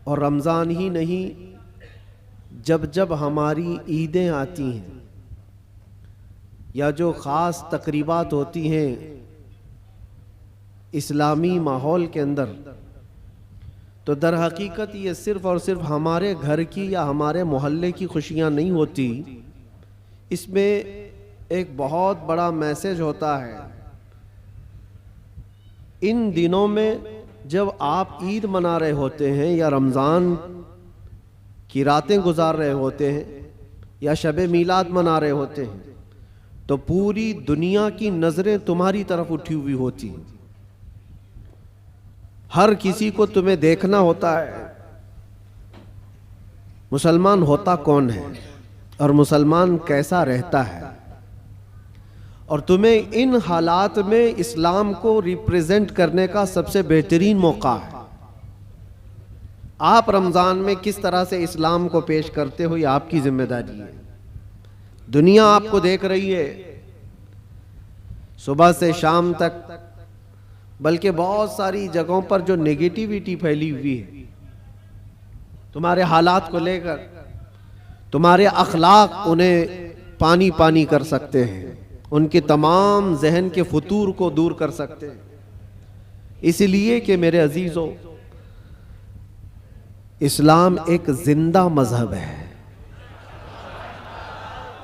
और रमज़ान ही नहीं, जब जब हमारी ईदें आती हैं या जो ख़ास तकरीबात होती हैं इस्लामी माहौल के अंदर, तो दर हकीकत ये सिर्फ़ और सिर्फ हमारे घर की या हमारे मोहल्ले की खुशियाँ नहीं होती, इसमें एक बहुत बड़ा मैसेज होता है। इन दिनों में जब आप ईद मना रहे होते हैं या रमज़ान की रातें गुजार रहे होते हैं या शब-ए मीलाद मना रहे होते हैं, तो पूरी दुनिया की नज़रें तुम्हारी तरफ उठी हुई होती हैं। हर किसी को तुम्हें देखना होता है मुसलमान होता कौन है और मुसलमान कैसा रहता है, और तुम्हें इन हालात में इस्लाम को रिप्रेजेंट करने का सबसे बेहतरीन मौका है। आप रमज़ान में किस तरह से इस्लाम को पेश करते हो, ये आपकी जिम्मेदारी है। दुनिया आपको देख रही है सुबह से शाम तक, बल्कि बहुत सारी जगहों पर जो नेगेटिविटी फैली हुई है तुम्हारे हालात को लेकर, तुम्हारे अखलाक उन्हें पानी पानी कर सकते हैं, उनके तमाम जहन के फतूर को दूर कर सकते हैं। इसलिए कि मेरे अजीजों, इस्लाम एक जिंदा मजहब है।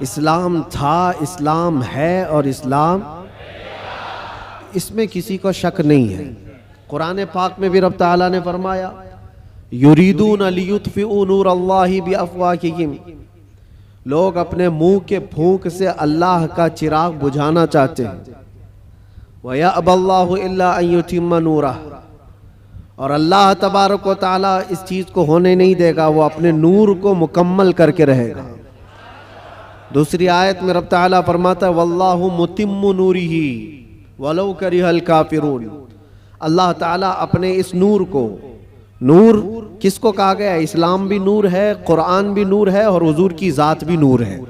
इस्लाम था, इस्लाम है और इस्लाम, इसमें किसी को शक नहीं है। कुरान पाक में भी रब ताला ने फरमाया, युरीदून लियुत्फिउ नूर अल्लाहि बिअफ़वाहिहिम, लोग अपने मुंह के फूंक से अल्लाह का चिराग बुझाना चाहते हैं। वयअबल्लाहु इल्ला अन युतिम्मा नूरह, और अल्लाह तबारक व तआला इस चीज़ को होने नहीं देगा, वो अपने नूर को मुकम्मल करके रहेगा। दूसरी आयत में रब ताला फरमाता है, वल्लाहु मुतिम्मु नूरिही वलौ करिहल काफिरून, अल्लाह ताला अपने इस नूर को, नूर किसको कहा गया है? इस्लाम भी नूर है, कुरान भी नूर है और हुजूर की ज़ात भी नूर है।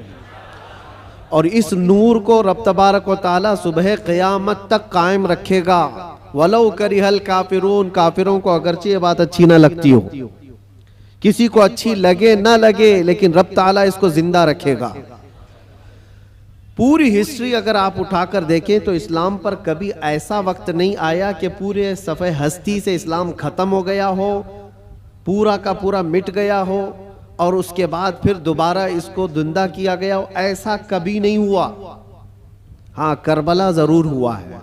और इस नूर को रब तबारक व तआला सुबह क़यामत तक कायम रखेगा। वलौ करिहल काफिरून, काफिरों को अगरचे ये बात अच्छी ना लगती हो, किसी को अच्छी लगे ना लगे, लेकिन रब ताला इसको जिंदा रखेगा। पूरी हिस्ट्री अगर आप उठाकर देखें तो इस्लाम पर कभी ऐसा वक्त नहीं आया कि पूरे सफ़े हस्ती से इस्लाम ख़त्म हो गया हो, पूरा का पूरा मिट गया हो और उसके बाद फिर दोबारा इसको जिंदा किया गया हो। ऐसा कभी नहीं हुआ। हाँ, करबला ज़रूर हुआ है,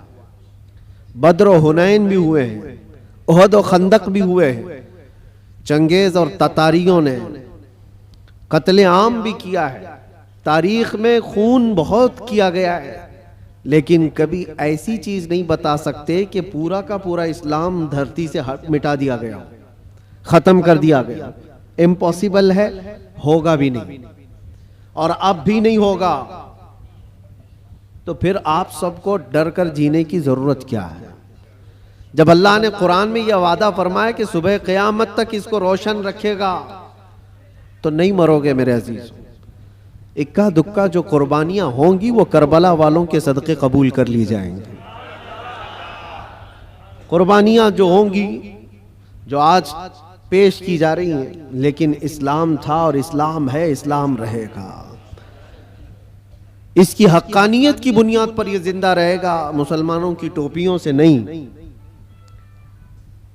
बद्र और हुनैन भी हुए हैं, उहद और खंदक भी हुए हैं, चंगेज़ और ततारियों ने कत्ले आम भी किया है, तारीख में खून बहुत किया गया है, लेकिन कभी ऐसी चीज़ नहीं बता सकते कि पूरा का पूरा इस्लाम धरती से मिटा दिया गया, ख़त्म कर दिया गया। इम्पॉसिबल है, होगा भी नहीं और अब भी नहीं होगा। तो फिर आप सबको डर कर जीने की ज़रूरत क्या है? जब अल्लाह ने कुरान में यह वादा फरमाया कि सुबह क़यामत तक इसको रोशन रखेगा, तो नहीं मरोगे मेरे अजीज। इक्का दुक्का जो कुर्बानियां होंगी वो करबला वालों के सदक़े कबूल कर ली जाएंगे। कुर्बानियां जो होंगी, जो आज पेश की जा रही हैं, लेकिन इस्लाम था और इस्लाम है, इस्लाम रहेगा। इसकी हक्कानियत की बुनियाद पर यह जिंदा रहेगा, मुसलमानों की टोपियों से नहीं।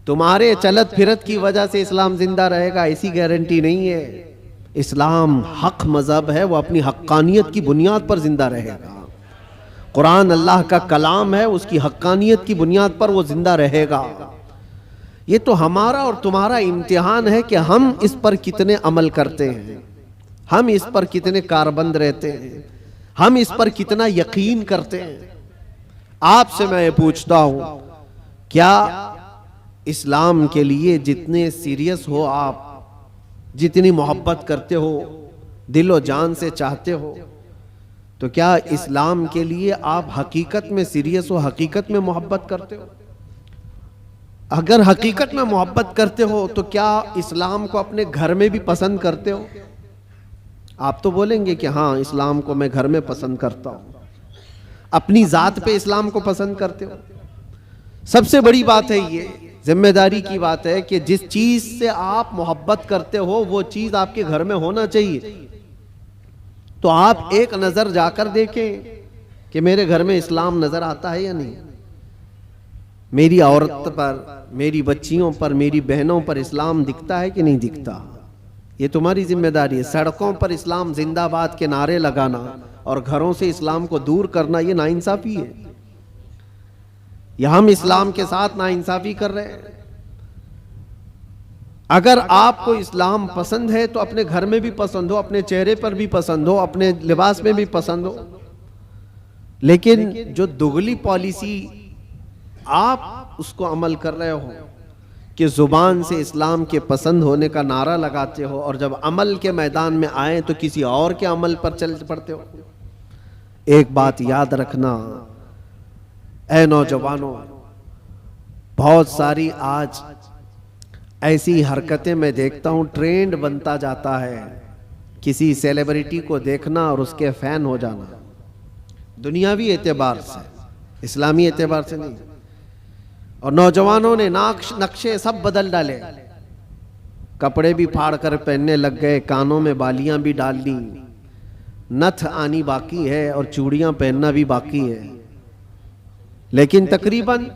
तुम्हारे चलत फिरत की वजह से इस्लाम जिंदा रहेगा ऐसी गारंटी नहीं है। इस्लाम हक मजहब है, वो अपनी हक्कानियत की बुनियाद पर जिंदा रहेगा। कुरान अल्लाह का कलाम है, उसकी हक्कानियत की बुनियाद पर वो जिंदा रहेगा। ये तो हमारा और तुम्हारा इम्तिहान है कि हम इस पर कितने अमल करते हैं, हम इस पर कितने कारबंद रहते हैं, हम इस पर कितना यकीन करते हैं। आपसे मैं ये पूछता हूं, क्या इस्लाम के लिए जितने सीरियस हो आप, जितनी मोहब्बत करते हो, दिलो जान से चाहते हो, तो क्या इस्लाम के लिए आप हकीकत में सीरियस हो, हकीकत में मोहब्बत करते हो? अगर हकीकत में मोहब्बत करते हो तो क्या इस्लाम को अपने घर में भी पसंद करते हो? आप तो बोलेंगे कि हाँ, इस्लाम को मैं घर में पसंद करता हूं। अपनी जात पे इस्लाम को पसंद करते हो? सबसे बड़ी बात है ये जिम्मेदारी की बात है कि जिस चीज से आप मोहब्बत करते हो वो चीज आपके घर में होना चाहिए। तो आप एक नजर जाकर देखें कि मेरे घर में इस्लाम नजर आता है या नहीं, मेरी औरत पर, मेरी बच्चियों पर, मेरी बहनों पर इस्लाम दिखता है कि नहीं दिखता। ये तुम्हारी जिम्मेदारी है। सड़कों पर इस्लाम जिंदाबाद के नारे लगाना और घरों से इस्लाम को दूर करना, ये नाइंसाफी है। यह हम इस्लाम के साथ नाइंसाफी कर रहे हैं। अगर आपको इस्लाम पसंद है तो अपने घर में भी पसंद हो, अपने चेहरे पर भी पसंद हो, अपने लिबास में भी पसंद हो। लेकिन जो दुगली पॉलिसी आप उसको अमल कर रहे हो कि जुबान से इस्लाम के पसंद होने का नारा लगाते हो और जब अमल के मैदान में आए तो किसी और के अमल पर चल पड़ते हो। एक बात याद रखना ऐ नौजवानों, बहुत सारी आज ऐसी हरकतें मैं देखता हूं, ट्रेंड बनता जाता है किसी सेलिब्रिटी को देखना और उसके फैन हो जाना, दुनियावी एतबार से, इस्लामी एतबार से नहीं। और नौजवानों ने नक्शे सब बदल डाले, कपड़े भी फाड़ कर पहनने लग गए, कानों में बालियां भी डाल दी, नथ आनी बाकी है और चूड़ियां पहनना भी बाकी है। लेकिन तकरीबन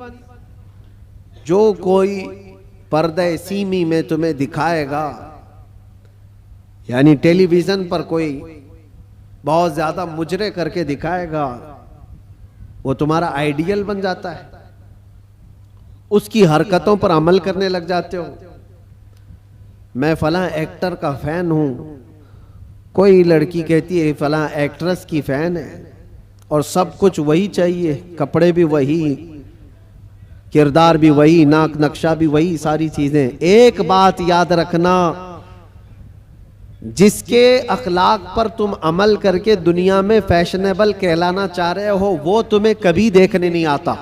जो कोई पर्दे सीमी में तुम्हें दिखाएगा, यानी टेलीविजन पर कोई बहुत ज्यादा मुजरे करके दिखाएगा, वो तुम्हारा आइडियल बन जाता है, उसकी हरकतों पर अमल करने लग जाते हो। मैं फलां एक्टर का फैन हूं, कोई लड़की कहती है फलां एक्ट्रेस की फैन है, और सब कुछ वही चाहिए, कपड़े भी वही, किरदार भी वही, नाक नक्शा भी वही, सारी चीजें। एक बात याद रखना, जिसके अखलाक पर तुम अमल करके दुनिया में फैशनेबल कहलाना चाह रहे हो वो तुम्हें कभी देखने नहीं आता,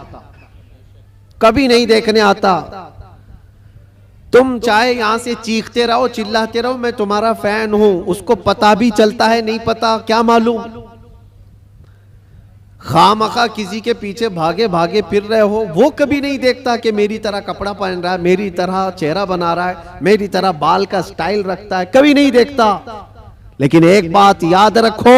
कभी नहीं देखने आता। तुम चाहे यहां से चीखते रहो, चिल्लाते रहो, मैं तुम्हारा फैन हूं, उसको पता भी चलता है नहीं पता क्या मालूम। खामखा किसी के पीछे भागे भागे फिर रहे हो, वो कभी नहीं देखता कि मेरी तरह कपड़ा पहन रहा है, मेरी तरह चेहरा बना रहा है, मेरी तरह बाल का स्टाइल रखता है, कभी नहीं देखता। लेकिन एक बात याद रखो,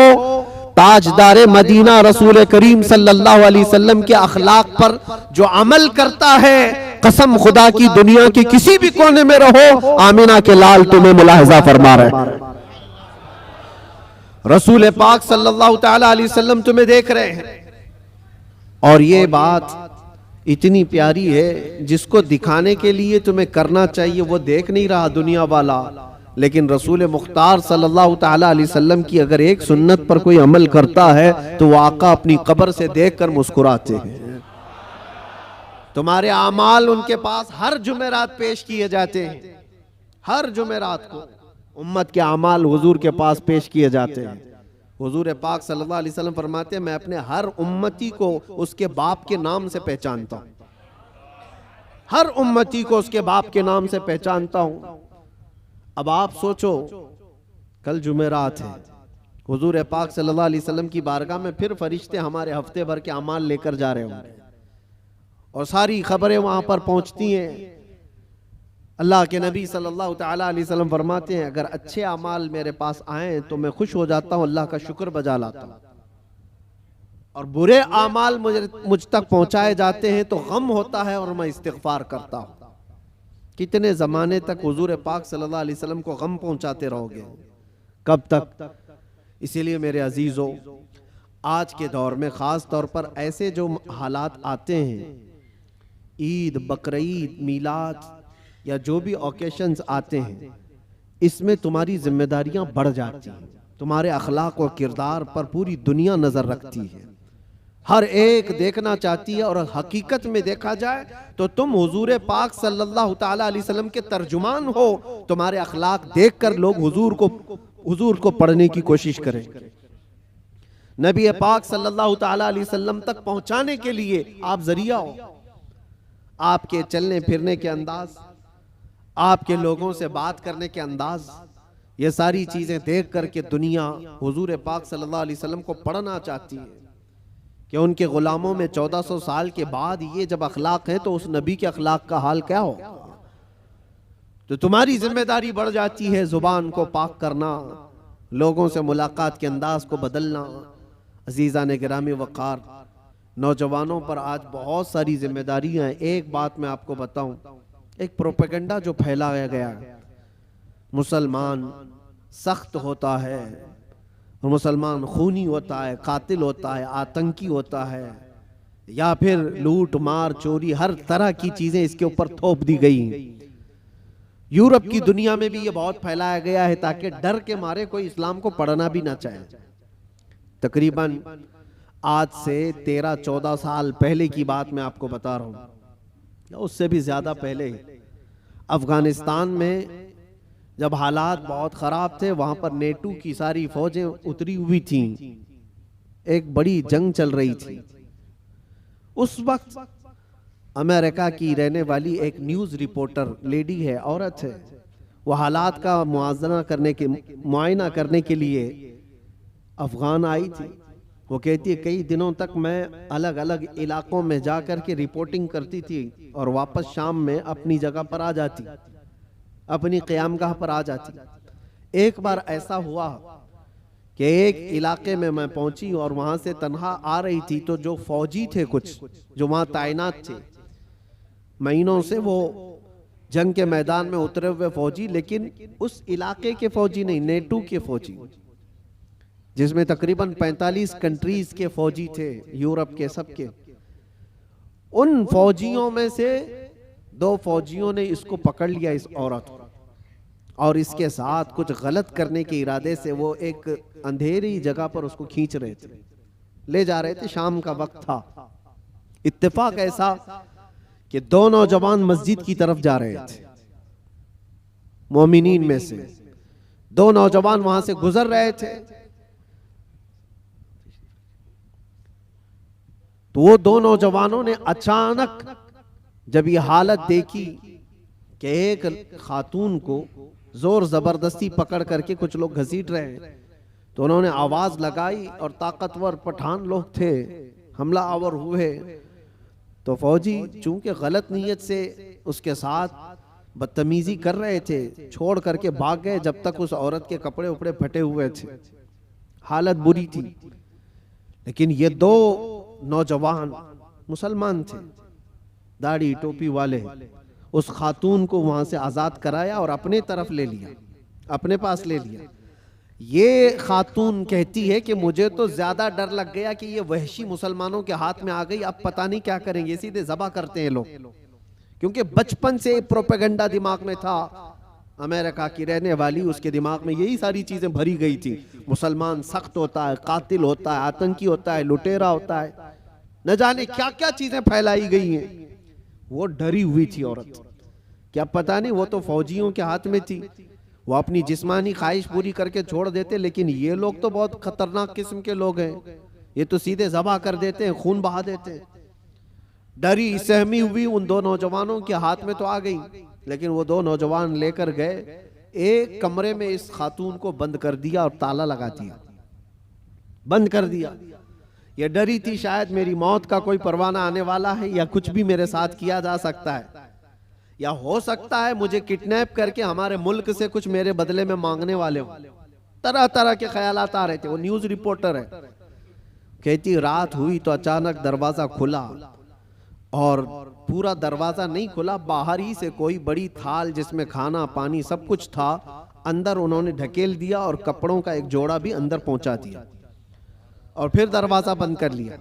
ताजदारे मदीना रसूल करीम सल्लल्लाहु अलैहि वसल्लम के अखलाक पर जो अमल करता है, कसम खुदा की दुनिया के किसी भी कोने में रहो, आमिना के लाल तुम्हें मुलाहिजा फरमा रहे, रसूल पाक सल्लल्लाहु ताला अलैहि वसल्लम तुम्हें देख रहे हैं। और ये बात इतनी प्यारी है, जिसको दिखाने के लिए तुम्हें करना चाहिए वो देख नहीं रहा दुनिया वाला, लेकिन रसूल मुख्तार सल्लल्लाहु ताला अलैहि वसल्लम की अगर एक सुन्नत पर कोई अमल करता है तो वो आका अपनी कब्र से देखकर मुस्कुराते हैं। तुम्हारे आमाल उनके पास हर जुमेरात पेश किए जाते हैं, हर जुमेरात को उम्मत के आमाल हुजूर के पास पेश किए जाते हैं। हुजूर पाक सल्लल्लाहु अलैहि वसल्लम फरमाते हैं, मैं अपने हर उम्मती को उसके बाप के नाम से पहचानता हूं, हर उम्मती को उसके बाप के नाम से पहचानता हूं। अब आप सोचो, कल जुमेरात है, हुजूर पाक सल्लल्लाहु अलैहि वसल्लम की बारगाह में फिर फरिश्ते हमारे हफ्ते भर के अमाल लेकर जा रहे होंगे और सारी खबरें वहां पर पहुंचती हैं। अल्लाह के नबी सल्लल्लाहु ताला अलैहि वसल्लम फरमाते हैं, अगर अच्छे अमाल मेरे पास आए तो मैं खुश हो जाता हूं, अल्लाह का शुक्र बजा लाता हूं, और बुरे अमाल मुझ तक पहुंचाए जाते हैं तो गम होता है और मैं इस्तिग़फ़ार करता हूं। कितने जमाने तक हुजूर पाक सल्लल्लाहु अलैहि वसल्लम को गम पहुंचाते रहोगे, कब तक? इसीलिए मेरे अजीजों, आज के दौर में खास तौर पर ऐसे जो हालात आते हैं, ईद, बकरीद, मीलाद या जो भी ओकेशंस आते हैं, इसमें तुम्हारी जिम्मेदारियां बढ़ जाती हैं, तुम्हारे अखलाक और किरदार पर पूरी दुनिया नजर रखती है, हर एक देखना चाहती है। और हकीकत में देखा जाए तो तुम हुजूर पाक सल्लल्लाहु ताला अलैहि वसल्लम के तर्जुमान हो, तुम्हारे अखलाक देखकर लोग हुजूर को पढ़ने की कोशिश करें। नबी पाक सल्लल्लाहु ताला अलैहि वसल्लम तक पहुंचाने के लिए आप जरिया हो, आपके चलने फिरने के अंदाज, आपके लोगों से बात करने के अंदाज, ये सारी चीजें देख करके दुनिया हुजूर पाक सल्लल्लाहु अलैहि वसल्लम को पढ़ना चाहती है कि उनके गुलामों में 1400 साल के बाद ये जब अखलाक है तो उस नबी के अखलाक का हाल क्या हो। तो तुम्हारी जिम्मेदारी बढ़ जाती है जुबान को पाक करना, लोगों से मुलाकात के अंदाज को बदलना। अजीज़ा ने गिरामी वक़ार, नौजवानों पर आज बहुत सारी जिम्मेदारियां हैं। एक बात मैं आपको बताऊं, एक प्रोपेगेंडा जो फैलाया गया, मुसलमान सख्त होता है और मुसलमान खूनी होता है, कातिल होता है, आतंकी होता है, या फिर लूट मार चोरी, हर तरह की चीजें इसके ऊपर थोप दी गई। यूरोप की दुनिया में भी ये बहुत फैलाया गया है ताकि डर के मारे कोई इस्लाम को पढ़ना भी ना चाहे। तकरीबन आज से 13-14 साल पहले की बात मैं आपको बता रहा हूं, उससे भी ज्यादा पहले अफगानिस्तान में जब हालात बहुत खराब थे, वहां पर नेटो की सारी फौजें उतरी हुई थीं, एक बड़ी जंग चल रही थी। उस वक्त अमेरिका की रहने वाली एक न्यूज रिपोर्टर, लेडी है, औरत है, वो हालात का मुआयना करने के लिए अफगान आई थी। वो कहती है कई दिनों तक मैं अलग अलग इलाकों में जाकर के रिपोर्टिंग करती थी और वापस शाम में अपनी जगह पर आ जाती, अपनी क़यामगाह पर आ जाती। एक बार ऐसा हुआ कि एक इलाके में मैं पहुंची और वहां से तन्हा आ रही थी, तो जो फौजी थे कुछ जो वहां तैनात थे, महीनों से वो जंग के मैदान में उतरे हुए फौजी, लेकिन उस इलाके के फौजी नहीं, नेटो के फौजी, जिसमें तकरीबन 45 कंट्रीज के फौजी थे, यूरोप के सबके। उन फौजियों में से 2 फौजियों ने इसको पकड़ लिया, इस औरत को, और इसके साथ कुछ गलत करने के इरादे से वो एक अंधेरी जगह पर उसको खींच रहे थे, ले जा रहे थे। शाम का वक्त था। इत्तेफाक ऐसा कि 2 नौजवान मस्जिद की तरफ जा रहे थे, मोमिनीन में से 2 नौजवान वहां से गुजर रहे थे। तो वो 2 नौजवानों ने अचानक जब ये हालत देखी कि एक खातून को जोर जबरदस्ती पकड़ करके कुछ लोग घसीट रहे हैं, तो उन्होंने आवाज लगाई और ताकतवर पठान लोग थे, हमला आवर हुए। तो फौजी चूंकि गलत नीयत से उसके साथ बदतमीजी कर रहे थे, छोड़ करके भाग गए जब तक उस औरत के कपड़े उपड़े फटे हुए थे, हालत बुरी थी। लेकिन ये 2 नौजवान मुसलमान थे, दाढ़ी टोपी वाले, उस खातून को वहां से आजाद कराया और अपने तरफ ले लिया, अपने पास ले लिया। ये खातून कहती है कि मुझे तो ज्यादा डर लग गया कि ये वहशी मुसलमानों के हाथ में आ गई, अब पता नहीं क्या करेंगे, सीधे ज़बह करते हैं लोग, क्योंकि बचपन से प्रोपेगेंडा दिमाग में था। अमेरिका की रहने वाली, उसके दिमाग में यही सारी चीजें भरी गई थी, मुसलमान सख्त होता है, कातिल होता है, आतंकी होता है, लुटेरा होता है, न जाने क्या क्या चीजें फैलाई गई हैं। वो डरी हुई थी औरत, क्या पता नहीं, वो तो फौजियों के हाथ में थी, वो अपनी जिस्मानी ख्वाहिश पूरी करके छोड़ देते, लेकिन ये लोग तो बहुत खतरनाक किस्म के लोग हैं, ये तो सीधे ज़बह कर देते हैं, खून बहा देते हैं। डरी सहमी हुई उन 2 नौजवानों के हाथ में तो आ गई, लेकिन वो 2 नौजवान लेकर गए, एक कमरे में इस खातून को बंद कर दिया और ताला लगा दिया, बंद कर दिया। ये डरी थी शायद मेरी मौत का कोई परवाना आने वाला है, या कुछ भी मेरे साथ किया जा सकता है, या हो सकता है मुझे किडनैप करके हमारे मुल्क से कुछ मेरे बदले में मांगने वाले हो। तरह तरह के ख्यालात आ रहे थे। वो न्यूज रिपोर्टर है, कहती रात हुई तो अचानक दरवाजा खुला, और पूरा दरवाजा नहीं खुला, बाहर ही से कोई बड़ी थाल जिसमें खाना पानी सब कुछ था, अंदर उन्होंने ढकेल दिया और कपड़ों का एक जोड़ा भी अंदर पहुंचा दिया, और फिर दरवाजा बंद कर लिया।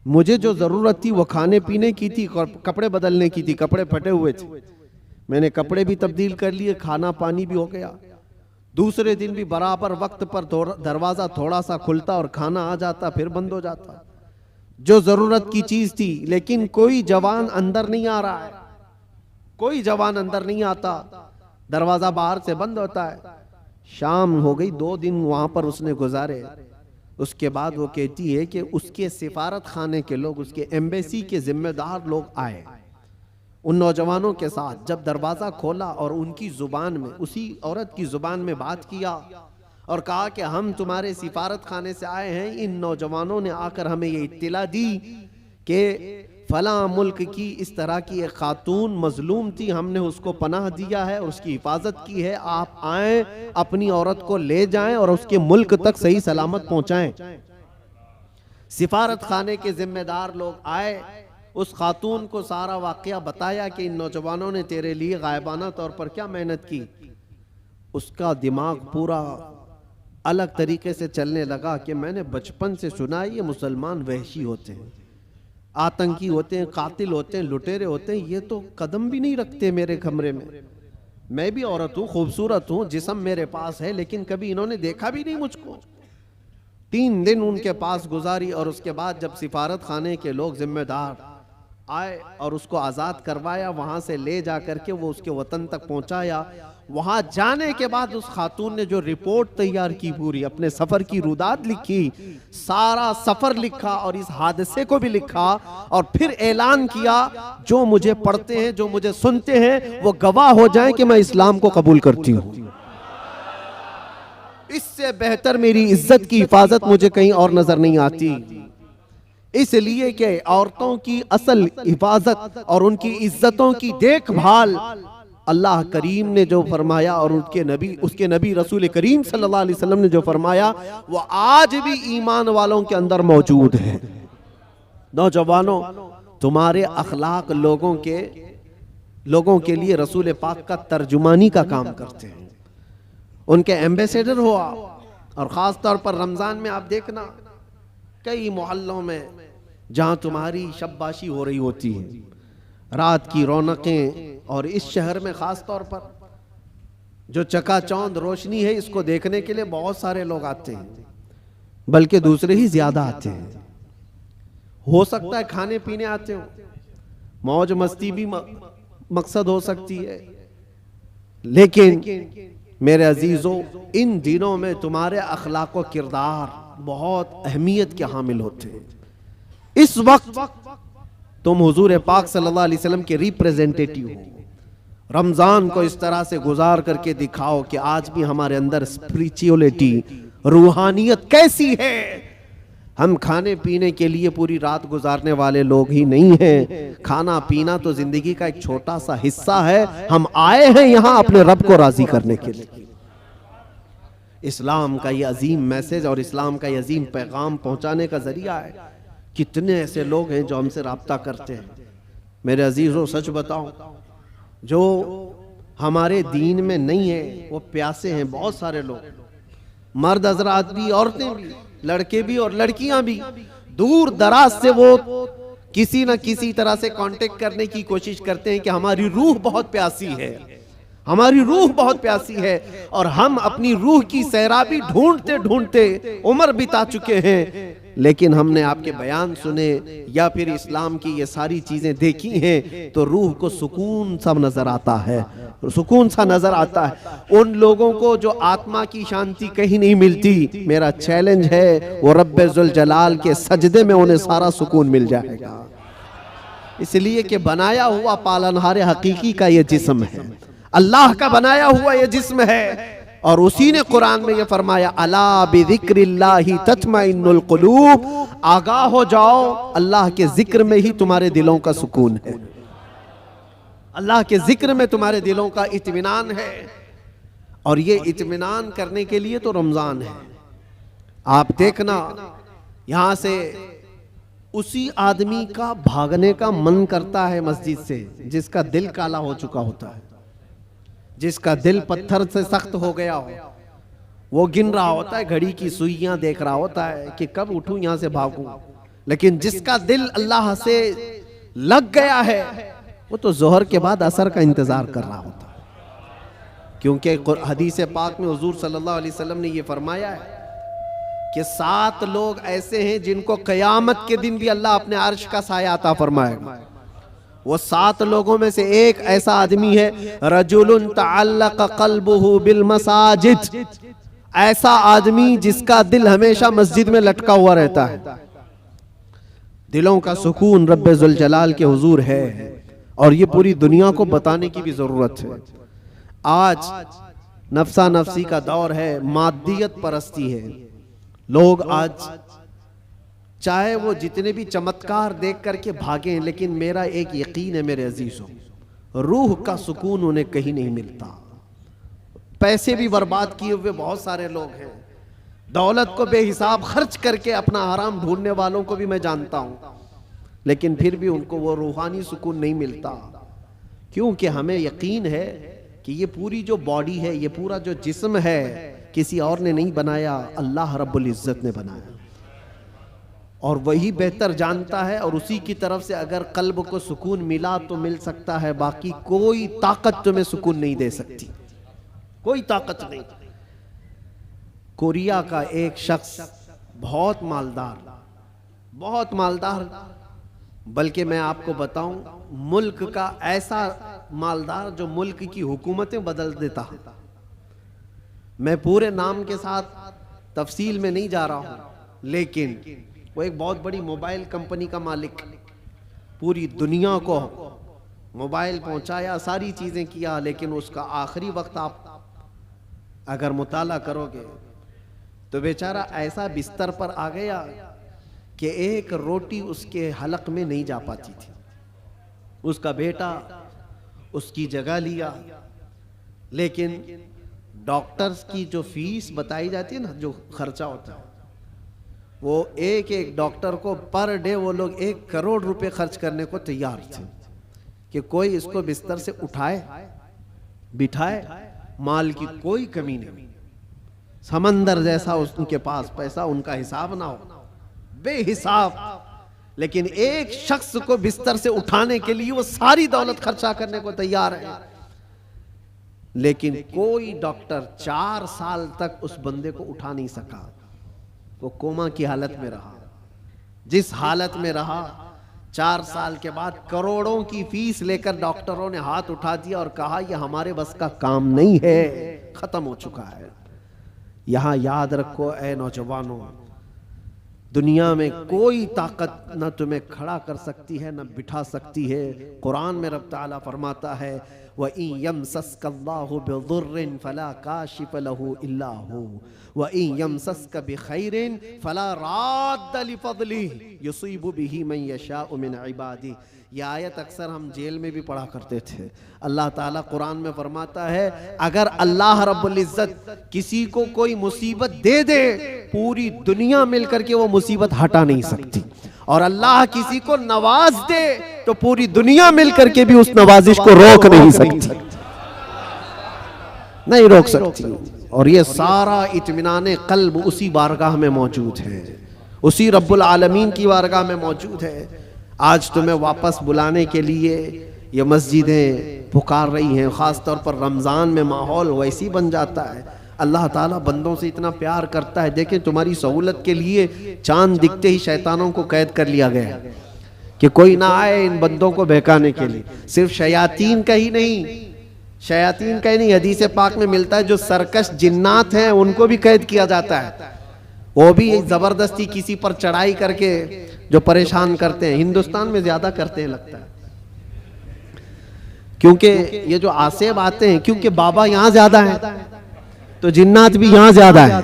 मुझे जो जरूरत थी वो खाने पीने की थी, कपड़े बदलने की थी, कपड़े फटे हुए थे, मैंने कपड़े भी तब्दील कर लिए, खाना पानी भी हो गया। दूसरे दिन भी बराबर वक्त पर दरवाजा थोड़ा सा खुलता और खाना आ जाता, फिर बंद हो जाता, जो जरूरत की चीज थी। लेकिन कोई जवान अंदर नहीं आ रहा है, कोई जवान अंदर नहीं आता, दरवाजा बाहर से बंद होता है। शाम हो गई, 2 दिन वहां पर उसने गुजारे। उसके बाद वो कहती है कि उसके सिफारत खाने के लोग, उसके एम्बेसी के जिम्मेदार लोग आए उन नौजवानों के साथ। जब दरवाजा खोला और उनकी जुबान में, उसी औरत की जुबान में बात किया, और कहा कि हम तुम्हारे सिफारत खाने से आए हैं। इन नौजवानों ने आकर हमें ये इत्तिला दी कि फला मुल्क की इस तरह की एक खातून मजलूम थी, हमने उसको पनाह दिया है और उसकी हिफाजत की है, आप आए अपनी औरत को ले जाएं और उसके मुल्क तक सही सलामत पहुंचाएं। सिफारत खाने के जिम्मेदार लोग आए, उस खातून को सारा वाकया बताया कि इन नौजवानों ने तेरे लिए गायबाना तौर पर क्या मेहनत की। उसका दिमाग पूरा अलग तरीके से चलने लगा कि मैंने बचपन से सुना है ये मुसलमान वहशी होते हैं, आतंकी होते हैं, कातिल होते हैं, लुटेरे होते हैं, ये तो कदम भी नहीं रखते मेरे कमरे में। मैं भी औरत हूँ, खूबसूरत हूँ, जिस्म मेरे पास है, लेकिन कभी इन्होंने देखा भी नहीं मुझको। 3 दिन उनके पास गुजारी और उसके बाद जब सिफारत खाने के लोग जिम्मेदार आए और उसको आज़ाद करवाया, वहाँ से ले जा करके वो उसके वतन तक पहुँचाया। वहाँ जाने के बाद उस खातून ने जो रिपोर्ट तैयार की, पूरी अपने सफ़र की रुदात लिखी, सारा सफ़र लिखा और इस हादसे को भी लिखा और फिर ऐलान किया, जो मुझे पढ़ते हैं, जो मुझे सुनते हैं, वो गवाह हो जाएं कि मैं इस्लाम को कबूल करती हूँ। इससे बेहतर मेरी इज्जत की हिफाजत मुझे कहीं और नजर नहीं आती। इसलिए कि औरतों की असल हिफाजत और उनकी इज्जतों की देखभाल अल्लाह करीम ने जो फरमाया और उसके नबी रसूल करीम सल्लल्लाहु अलैहि वसल्लम ने जो फरमाया, वो आज भी ईमान वालों के अंदर मौजूद है। नौजवानों, तुम्हारे अखलाक लोगों के लिए रसूल पाक का तर्जुमानी का काम करते हैं, उनके एम्बेसडर हो आप। और ख़ास तौर पर रमज़ान में आप देखना, कई मोहल्लों में जहाँ तुम्हारी शब्बाशी हो रही होती है, रात की रौनकें, और इस शहर में ख़ास तौर पर जो चकाचौंध रोशनी है, इसको देखने के लिए बहुत सारे लोग आते हैं, बल्कि दूसरे ही ज़्यादा आते हैं। हो सकता है खाने पीने आते हो, मौज मस्ती भी मकसद हो सकती है, लेकिन मेरे अजीजों, इन दिनों में तुम्हारे अखलाक व किरदार बहुत अहमियत के हामिल होते हैं। इस वक्त तुम हुजूर पाक सल्लल्लाहु अलैहि वसल्लम के रिप्रेजेंटेटिव हो। रमजान को इस तरह से गुजार करके दिखाओ कि आज भी हमारे अंदर स्पिरिचुअलिटी, रूहानियत कैसी है। हम खाने पीने के लिए पूरी रात गुजारने वाले लोग ही नहीं हैं। खाना पीना तो जिंदगी का एक छोटा सा हिस्सा है। हम आए हैं यहाँ अपने रब को राजी करने के लिए। इस्लाम का ये अजीम मैसेज और इस्लाम का ये अजीम पैगाम पहुंचाने का जरिया है। कितने ऐसे लोग हैं जो हमसे राब्ता करते हैं। मेरे अजीजों, सच बताऊं, जो हमारे दीन में नहीं है वो प्यासे हैं बहुत सारे लोग, मर्द हजरात भी, औरतें भी, लड़के भी और लड़कियां भी। दूर दराज से वो किसी न किसी तरह से कांटेक्ट करने की कोशिश करते हैं कि हमारी रूह बहुत प्यासी है, हमारी रूह बहुत प्यासी है। और हम अपनी रूह की सैराबी ढूंढते ढूंढते उम्र बिता चुके हैं, लेकिन हमने आपके बयान सुने या फिर इस्लाम की ये सारी चीजें देखी हैं तो रूह को सुकून सा नजर आता है, सुकून सा नजर आता है। उन लोगों को जो आत्मा की शांति कहीं नहीं मिलती, मेरा चैलेंज है वो रब्बे जुल जलाल के सजदे में उन्हें सारा सुकून मिल जाएगा। इसलिए कि बनाया हुआ पालनहार हकीकी का ये जिस्म है, अल्लाह का बनाया हुआ ये जिस्म है। और उसी ने कुरान में ये फरमाया, अला बिज़िक्रिल्लाहि तत्मइन्नुल कुलूब, आगाह हो जाओ, अल्लाह के जिक्र में ही तुम्हारे दिलों का सुकून है, अल्लाह के जिक्र में तुम्हारे दिलों का इत्मीनान है। और ये इत्मीनान करने के लिए तो रमजान है। आप देखना, यहां से उसी आदमी का भागने का मन करता है मस्जिद से जिसका दिल काला हो चुका होता है, जिसका दिल पत्थर से सख्त हो गया हो। वो गिन रहा होता है, घड़ी की सुइयां देख रहा होता है कि कब उठूं यहां से भागूं। लेकिन जिसका दिल अल्लाह से लग गया है वो तो जोहर के बाद असर का इंतजार कर रहा होता है। क्योंकि हदीस पाक में हुजूर सल्लल्लाहु अलैहि वसल्लम ने ये फरमाया है कि 7 लोग ऐसे हैं जिनको क़यामत के दिन भी अल्लाह अपने अर्श का साया अता फरमाएगा। वो 7 लोगों में से एक ऐसा आदमी है, रजुलुन तअल्लक़ क़ल्बुहु बिल मसाजिद, ऐसा आदमी जिसका दिल हमेशा मस्जिद में लटका हुआ रहता है। दिलों का सुकून रब्बे जुल जलाल के हुजूर है और ये पूरी दुनिया को बताने की भी जरूरत है। आज नफसा नफसी का दौर है, मादियत परस्ती है। लोग आज चाहे वो जितने भी चमत्कार देख करके भागे, लेकिन मेरा एक यकीन है मेरे अजीजों, रूह का सुकून उन्हें कहीं नहीं मिलता। पैसे भी बर्बाद किए हुए बहुत सारे लोग हैं, दौलत को बेहिसाब खर्च करके अपना आराम ढूंढने वालों को भी मैं जानता हूं, लेकिन फिर भी उनको वो रूहानी सुकून नहीं मिलता। क्योंकि हमें यकीन है कि ये पूरी जो बॉडी है, ये पूरा जो जिस्म है, किसी और ने नहीं बनाया, अल्लाह रब्बुल इज्जत ने बनाया, और वही बेहतर जानता है। और उसी की तरफ से अगर कल्ब को सुकून मिला तो मिल सकता है, बाकी कोई ताकत तुम्हें सुकून नहीं दे सकती, कोई ताकत नहीं। कोरिया का एक शख्स बहुत मालदार, बल्कि मैं आपको बताऊं, मुल्क का ऐसा मालदार जो मुल्क की हुकूमतें बदल देता है। मैं पूरे नाम के साथ तफसील में नहीं जा रहा हूं, लेकिन वो एक बहुत बड़ी मोबाइल कंपनी का मालिक, पूरी दुनिया को मोबाइल पहुंचाया, सारी चीजें किया, लेकिन उसका आखिरी वक्त आप अगर मुताला करोगे तो बेचारा ऐसा बिस्तर पर आ गया कि एक रोटी उसके हलक में नहीं जा पाती थी। उसका बेटा उसकी जगह लिया, लेकिन डॉक्टर्स की जो फीस बताई जाती है ना, जो खर्चा होता है, वो एक एक डॉक्टर को पर डे वो लोग 1 करोड़ रुपए खर्च करने को तैयार थे कि कोई इसको बिस्तर से उठाए बिठाए, माल की कोई कमी नहीं, समंदर जैसा उनके पास पैसा, उनका हिसाब ना हो, बेहिसाब। लेकिन एक शख्स को बिस्तर से उठाने के लिए वो सारी दौलत खर्चा करने को तैयार है, लेकिन कोई डॉक्टर 4 साल तक उस बंदे को उठा नहीं सका। वो कोमा की हालत में रहा। जिस हालत में रहा, 4 साल के बाद करोड़ों की फीस लेकर डॉक्टरों ने हाथ उठा दिया और कहा यह हमारे बस का काम नहीं है, खत्म हो चुका है। यहां याद रखो ऐ नौजवानों, दुनिया में कोई ताकत न तुम्हें खड़ा कर सकती है न बिठा सकती है। कुरान में रब ताला फरमाता है, व इन यमसस्कल्लाहु बिदुर्रिन फला काशिफ लहू इल्ला हू व इन यमसस्क बिखैरिन फला राद्द लिफज़लिही युसीबु बिही मन यशाउ मिन इबादी। यह आयत अक्सर हम जेल में भी पढ़ा करते थे। अल्लाह ताला कुरान में फरमाता है, अगर अल्लाह रब्बुल इज्जत किसी को कोई मुसीबत दे दे, पूरी दुनिया मिलकर के वो मुसीबत हटा नहीं सकती, और अल्लाह किसी को नवाज दे तो पूरी दुनिया मिलकर के भी उस नवाजिश को रोक नहीं सकती, नहीं रोक सकती। और ये सारा इत्मीनान कल्ब उसी बारगाह में मौजूद है, उसी रब्बुल आलमीन की बारगाह में मौजूद है। आज तुम्हें वापस बुलाने के लिए ये मस्जिदें पुकार रही हैं, ख़ास तौर पर रमज़ान में माहौल वैसी बन जाता है। अल्लाह ताला बंदों से इतना प्यार करता है। देखें, तुम्हारी सहूलत के लिए चांद दिखते ही शैतानों को कैद कर लिया गया कि कोई ना आए इन बंदों को बहकाने के लिए। सिर्फ शयातीन का ही नहीं, हदीस पाक में मिलता है जो सरकश जिन्नात हैं उनको भी कैद किया जाता है। वो भी जबरदस्ती किसी पर चढ़ाई करके जो परेशान करते हैं, हिंदुस्तान में ज्यादा करते हैं लगता है, क्योंकि ये जो आसेब आते हैं, क्योंकि बाबा यहाँ ज्यादा है तो जिन्नात भी यहाँ ज्यादा है,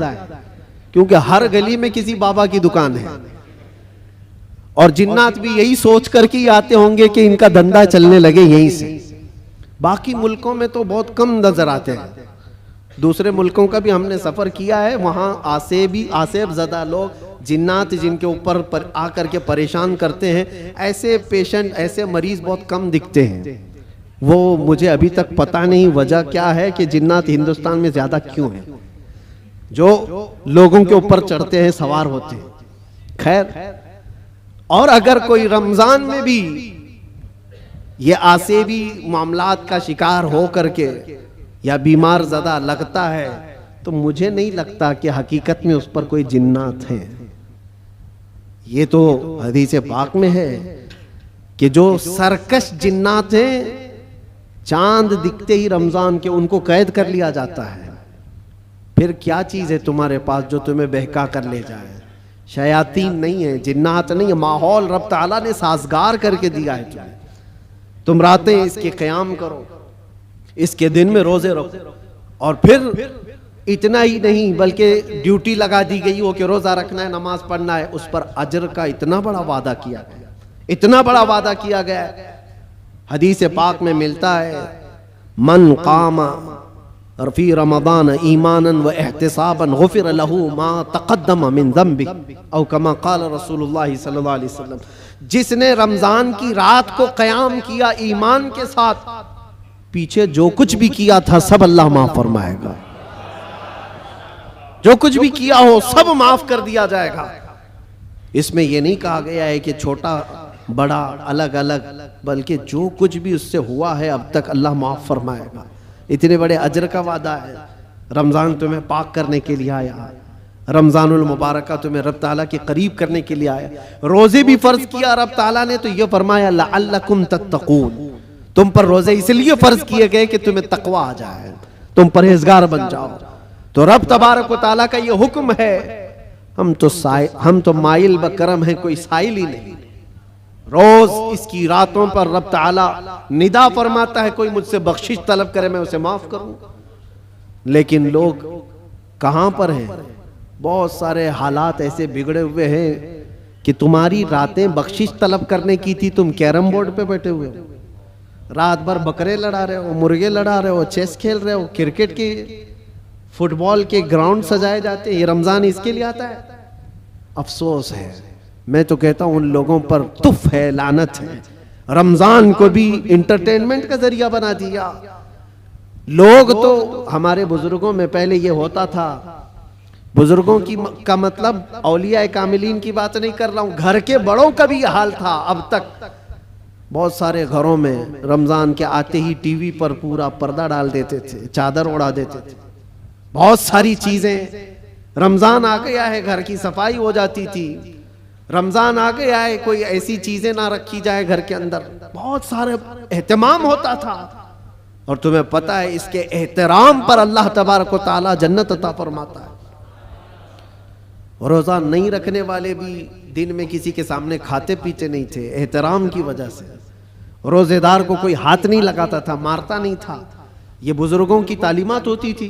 क्योंकि हर गली में किसी बाबा की दुकान है, और जिन्नात भी यही सोच करके ही आते होंगे कि इनका धंधा चलने लगे यहीं से। बाकी मुल्कों में तो बहुत कम नजर आते हैं। दूसरे मुल्कों का भी हमने सफर किया है, वहां आसेब ज़दा लोग, जिन्नात जिनके ऊपर आकर के परेशान करते हैं, ऐसे पेशेंट, ऐसे मरीज बहुत कम दिखते हैं। वो मुझे अभी तक पता नहीं वजह क्या है कि जिन्नात हिंदुस्तान में ज्यादा क्यों है, जो लोगों के ऊपर चढ़ते हैं, सवार होते हैं। खैर, और अगर कोई रमजान में भी ये आसेबी मामलात का शिकार हो करके या बीमार ज़दा लगता है, तो मुझे नहीं लगता कि हकीकत में उस पर कोई जिन्नात है। ये तो हदीस पाक में है कि जो सरकश जिन्नात हैं, चांद दिखते ही रमजान के उनको कैद कर लिया जाता है। फिर क्या चीज है तुम्हारे पास जो तुम्हें बहका कर ले जाए? शयातीन नहीं है, जिन्नात नहीं है, माहौल रब ताला ने साजगार करके दिया है तुम्हें। तुम रातें इसके क़याम करो, इसके दिन में रोजे रखो, और फिर इतना ही नहीं बल्कि ड्यूटी लगा दी गई हो कि रोजा रखना है, नमाज पढ़ना है, उस पर अजर का इतना बड़ा वादा किया गया, इतना बड़ा वादा किया गया। हदीस पाक में मिलता है, मन कामा फी रमदान ईमानन व एहतिसाबन गुफिर लहू मा तक़द्दम मिन ज़ंबि औ कमा क़ाल रसूलुल्लाह सल्लल्लाहु अलैहि वसल्लम। जिसने रमजान की रात को क़याम किया ईमान के साथ, पीछे जो कुछ भी किया था सब अल्लाह माफ फरमाएगा, जो कुछ भी किया हो सब माफ कर दिया जाएगा। इसमें यह नहीं कहा गया है कि छोटा बड़ा अलग अलग, बल्कि जो कुछ भी उससे हुआ है अब तक अल्लाह माफ फरमाएगा। इतने बड़े अजर का वादा है। रमजान तुम्हें पाक करने के लिए आया, रमजानुल मुबारक तुम्हें रब ताला के करीब करने के लिए आया। रोजे भी फर्ज किया रब ताला ने तो यह फरमाया लअल्लकुम तत्तकून, तुम पर रोजे इसलिए फर्ज किए गए कि तुम्हें तकवा आ जाए, तुम परहेजगार बन जाओ। तो रब तबारक व ताला का यह हुक्म है। हम तो माइल ब करम है, कोई साइल ही नहीं। रोज इसकी रातों पर रब ताला निदा फरमाता है, कोई मुझसे बख्शिश तलब करे मैं उसे माफ करूं। लेकिन लोग कहां पर हैं? बहुत सारे हालात ऐसे बिगड़े हुए हैं कि तुम्हारी रातें बख्शिश तलब करने की थी, तुम कैरम बोर्ड पे बैठे हुए हो, रात भर बकरे लड़ा रहे हो, मुर्गे लड़ा रहे हो, चेस खेल रहे हो, क्रिकेट के फुटबॉल के ग्राउंड सजाए जाते हैं। ये रमजान इसके लिए आता है। अफसोस है, मैं तो कहता हूं उन लोगों पर तुफ है, लानत है। रमजान को भी इंटरटेनमेंट का जरिया बना दिया। लोग तो हमारे बुजुर्गों में पहले ये होता था, बुजुर्गों की का मतलब औलिया कामिलीन की बात नहीं कर रहा हूं, घर के बड़ों का भी हाल था। अब तक बहुत सारे घरों में रमजान के आते ही टीवी पर पूरा पर्दा डाल देते थे, चादर उड़ा देते थे, बहुत सारी चीजें। रमजान आ गया है, घर की सफाई हो जाती थी। रमजान आ गया है, कोई ऐसी चीजें ना रखी जाए घर के अंदर, बहुत सारे एहतमाम होता था। और तुम्हें पता है इसके एहतराम पर अल्लाह तबारक व तआला जन्नत अता फरमाता है। रोजा नहीं रखने वाले भी दिन में किसी के सामने खाते पीते नहीं थे, एहतराम की वजह से। रोजेदार को कोई हाथ नहीं लगाता था, मारता नहीं था। ये बुजुर्गों की तालीमात होती थी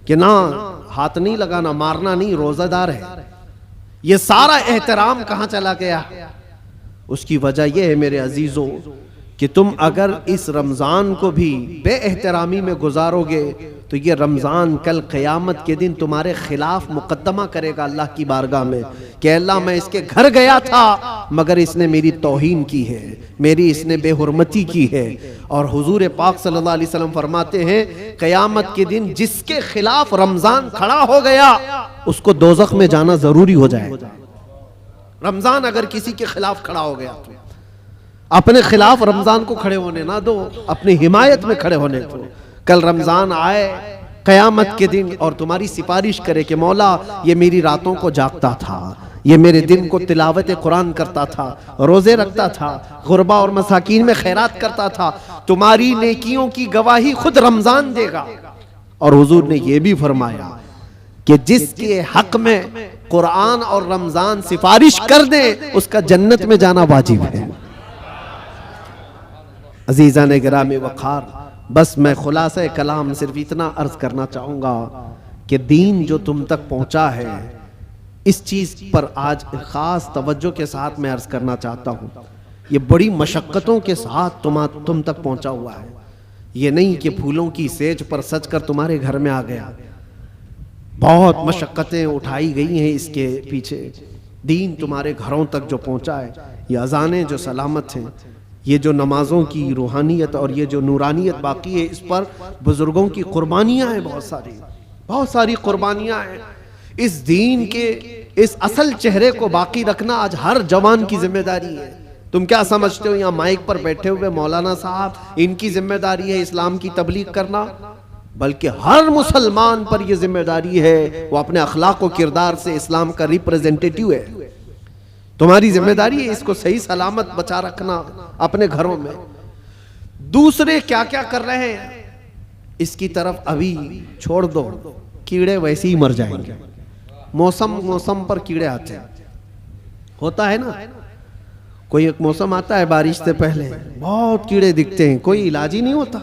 कि ना हाथ नहीं लगाना, मारना नहीं, रोजादार है। ये सारा एहतराम कहां चला गया? उसकी वजह यह है मेरे अजीजों कि तुम अगर इस रमजान को भी बेएहतरामी में गुजारोगे तो ये रमजान कल क़यामत के दिन तुम्हारे खिलाफ मुकद्दमा करेगा अल्लाह की बारगाह में कि अल्लाह मैं इसके घर गया था मगर इसने मेरी तौहीन की है, मेरी इसने बेहुरमती की है। और हुजूर पाक सल्लल्लाहु अलैहि वसल्लम फरमाते हैं क़यामत के दिन जिसके खिलाफ रमजान खड़ा हो गया उसको दोज़ख में जाना जरूरी हो जाएगा। रमजान अगर किसी के खिलाफ खड़ा हो गया तो अपने खिलाफ रमजान को खड़े होने ना दो, अपनी हिमायत में खड़े होने दो। कल रमजान आए क़यामत के दिन और तुम्हारी सिफारिश करे कि मौला ये मेरी रातों को जागता था, ये मेरे दिन को तिलावत कुरान करता था, रोजे रखता था, गुरबा और मसाकीन में खैरात करता था, तुम्हारी नेकियों की गवाही खुद रमजान देगा। और हुजूर ने यह भी फरमाया कि जिसके हक में कुरान और रमजान सिफारिश कर दे उसका जन्नत में जाना वाजिब है। अजीज़ान गिरामी वक़ार, बस मैं खुलासा कलाम सिर्फ इतना अर्ज करना चाहूँगा कि दीन जो तुम तक पहुँचा है इस चीज़ पर आज ख़ास तवज्जो के साथ मैं अर्ज करना चाहता हूँ। ये बड़ी मशक्क़तों के साथ तुम तक पहुँचा हुआ है। ये नहीं कि फूलों की सेज पर सज कर तुम्हारे घर में आ गया। बहुत मशक्क़तें उठाई गई हैं इसके पीछे। दीन तुम्हारे घरों तक जो पहुँचा है, ये अज़ानें जो सलामत हैं, ये जो नमाजों की रूहानियत और ये जो नूरानियत बाकी है, इस पर बुजुर्गों की कुर्बानियाँ हैं, बहुत सारी कुर्बानियाँ हैं। इस दीन के इस असल चेहरे को बाकी रखना आज हर जवान की जिम्मेदारी है। तुम क्या समझते हो यहाँ माइक पर बैठे हुए मौलाना साहब इनकी जिम्मेदारी है इस्लाम की तबलीग करना? बल्कि हर मुसलमान पर यह जिम्मेदारी है, वो अपने अखलाक और किरदार से इस्लाम का रिप्रेजेंटेटिव है। तुम्हारी जिम्मेदारी है इसको सही सलामत बचा रखना अपने घरों में। दूसरे क्या क्या कर रहे हैं इसकी तरफ अभी छोड़ दो, कीड़े वैसे ही मर जाएंगे। मौसम पर कीड़े आते हैं, होता है ना। कोई एक मौसम आता है बारिश से पहले बहुत कीड़े दिखते हैं, कोई इलाज ही नहीं होता।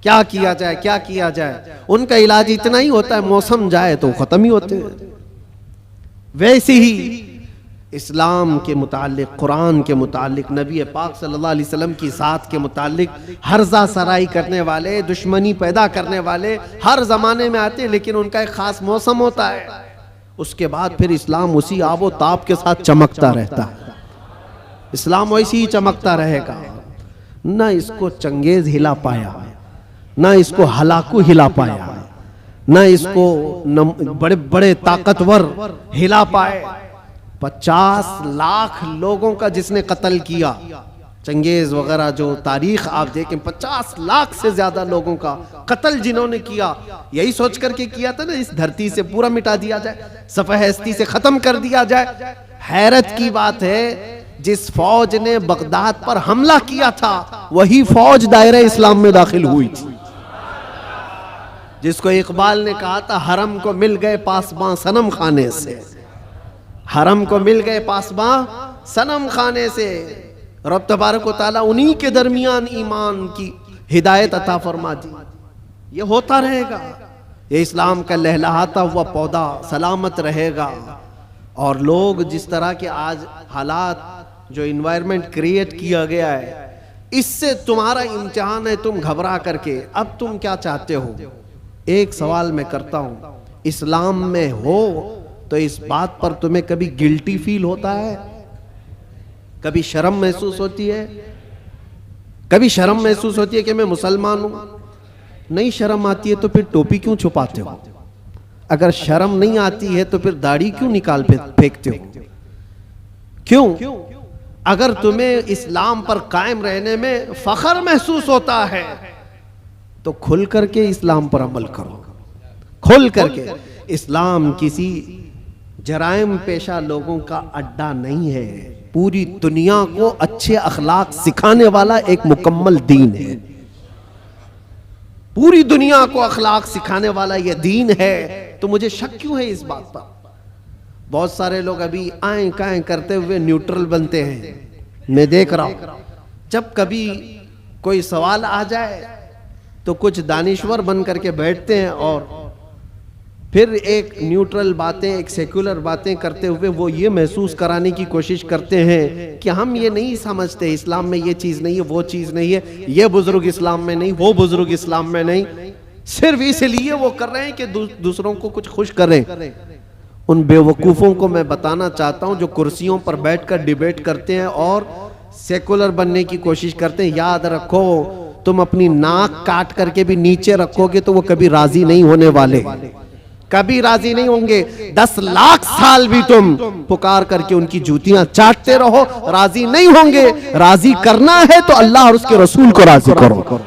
क्या किया जाए, क्या किया जाए। उनका इलाज इतना ही होता है, मौसम जाए तो खत्म ही होते हैं। वैसे ही इस्लाम के मुतालिक, कुरान के मुतालिक, नबी पाक सल्लल्लाहु अलैहि वसल्लम की ज़ात के मुतालिक हर्जा सराई करने वाले, दुश्मनी पैदा करने वाले हर ज़माने में आते हैं, लेकिन उनका एक ख़ास मौसम होता है। उसके बाद फिर इस्लाम उसी आबो ताप के साथ चमकता रहता है। इस्लाम वैसे ही चमकता रहेगा। ना इसको चंगेज हिला पाया, ना इसको हलाकू हिला पाया, ना इसको बड़े बड़े ताकतवर हिला पाए। 50 लाख लोगों का जिसने कत्ल किया, चंगेज वगैरह जो तारीख आप देखें, 50 लाख से ज्यादा लोगों का कत्ल जिन्होंने किया, यही सोच करके किया था ना इस धरती से पूरा मिटा दिया जाए, सफ़हस्ती से खत्म कर दिया जाए। हैरत की बात है, जिस फौज ने बगदाद पर हमला किया था वही फौज दायरे इस्लाम में दाखिल हुई थी। जिसको इकबाल ने कहा था, हरम को मिल गए पासबां सनम खाने से, हरम को मिल गए पासबां सनम खाने से। रब तबारक व तआला उन्हीं के दरमियान ईमान की हिदायत अता फरमा दी। ये होता रहेगा, ये इस्लाम का लहलहाता हुआ पौधा सलामत रहेगा। और लोग जिस तरह के आज हालात, जो इन्वायरमेंट क्रिएट किया गया है, इससे तुम्हारा इम्तिहान है, तुम घबरा करके अब तुम क्या चाहते हो। एक सवाल मैं करता हूं, इस्लाम में हो तो इस बात पर तुम्हें कभी गिल्टी फील होता है, कभी शर्म महसूस होती है, कभी शर्म महसूस होती है कि मैं मुसलमान हूं? नहीं शर्म आती है तो फिर टोपी क्यों छुपाते हो? अगर शर्म नहीं आती है तो फिर दाढ़ी क्यों निकाल फेंकते हो? क्यों? अगर तुम्हें इस्लाम पर कायम रहने में फख्र महसूस होता है तो खुल करके इस्लाम पर अमल करो, खुल करके। इस्लाम किसी जराइम पेशा लोगों का अड्डा नहीं है, पूरी दुनिया को अच्छे अखलाक सिखाने वाला एक मुकम्मल दीन है। पूरी दुनिया को अखलाक सिखाने वाला यह दीन है। तो मुझे शक क्यों है इस बात पर? बहुत सारे लोग अभी आए काएं करते हुए न्यूट्रल बनते हैं। मैं देख रहा हूं, जब कभी कोई सवाल आ जाए तो कुछ दानिश्वर बन करके बैठते हैं और फिर एक न्यूट्रल बातें, एक सेक्युलर बातें करते हुए वो ये महसूस कराने की कोशिश करते हैं कि हम ये नहीं समझते, इस्लाम में ये चीज़ नहीं है, वो चीज़ नहीं है, ये बुजुर्ग इस्लाम में नहीं, वो बुजुर्ग इस्लाम में नहीं। सिर्फ इसलिए वो कर रहे हैं कि दूसरों को कुछ खुश करें। उन बेवकूफ़ों को मैं बताना चाहता हूं जो कुर्सियों पर बैठकर डिबेट करते हैं और सेकुलर बनने की कोशिश करते हैं। याद रखो, तुम अपनी नाक काट करके भी नीचे रखोगे तो वो कभी राजी नहीं होने वाले, कभी राजी नहीं होंगे। 10 लाख साल भी तुम पुकार करके उनकी जूतियां चाटते रहो, राजी नहीं होंगे। राजी करना है तो अल्लाह और उसके रसूल को राजी करो।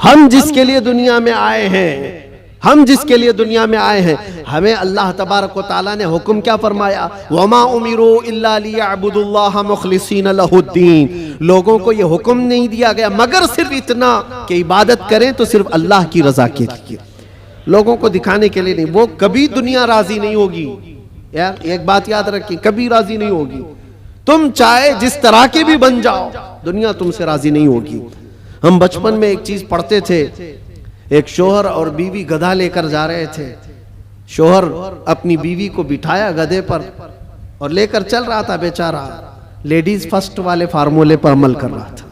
हम जिसके लिए दुनिया में आए हैं, हम जिसके लिए दुनिया में आए हैं, हमें अल्लाह तबारक व तआला ने हुक्म क्या फरमाया? वमा उमिरू इल्ला लियअबुदुल्लाह मुखलिसीन लहुद्दीन। लोगों को यह हुक्म नहीं दिया गया मगर सिर्फ इतना कि इबादत करें तो सिर्फ अल्लाह की रजा के लिए, लोगों को दिखाने के लिए नहीं। वो कभी दुनिया राजी नहीं होगी यार, एक बात याद रखिए, कभी राजी नहीं होगी। तुम चाहे जिस तरह के भी बन जाओ, दुनिया तुमसे राजी नहीं होगी। हम बचपन में एक चीज पढ़ते थे, एक शोहर और बीवी गधा लेकर जा रहे थे। शोहर अपनी बीवी को बिठाया गधे पर और लेकर चल रहा था। बेचारा लेडीज फर्स्ट वाले फार्मूले पर अमल कर रहा था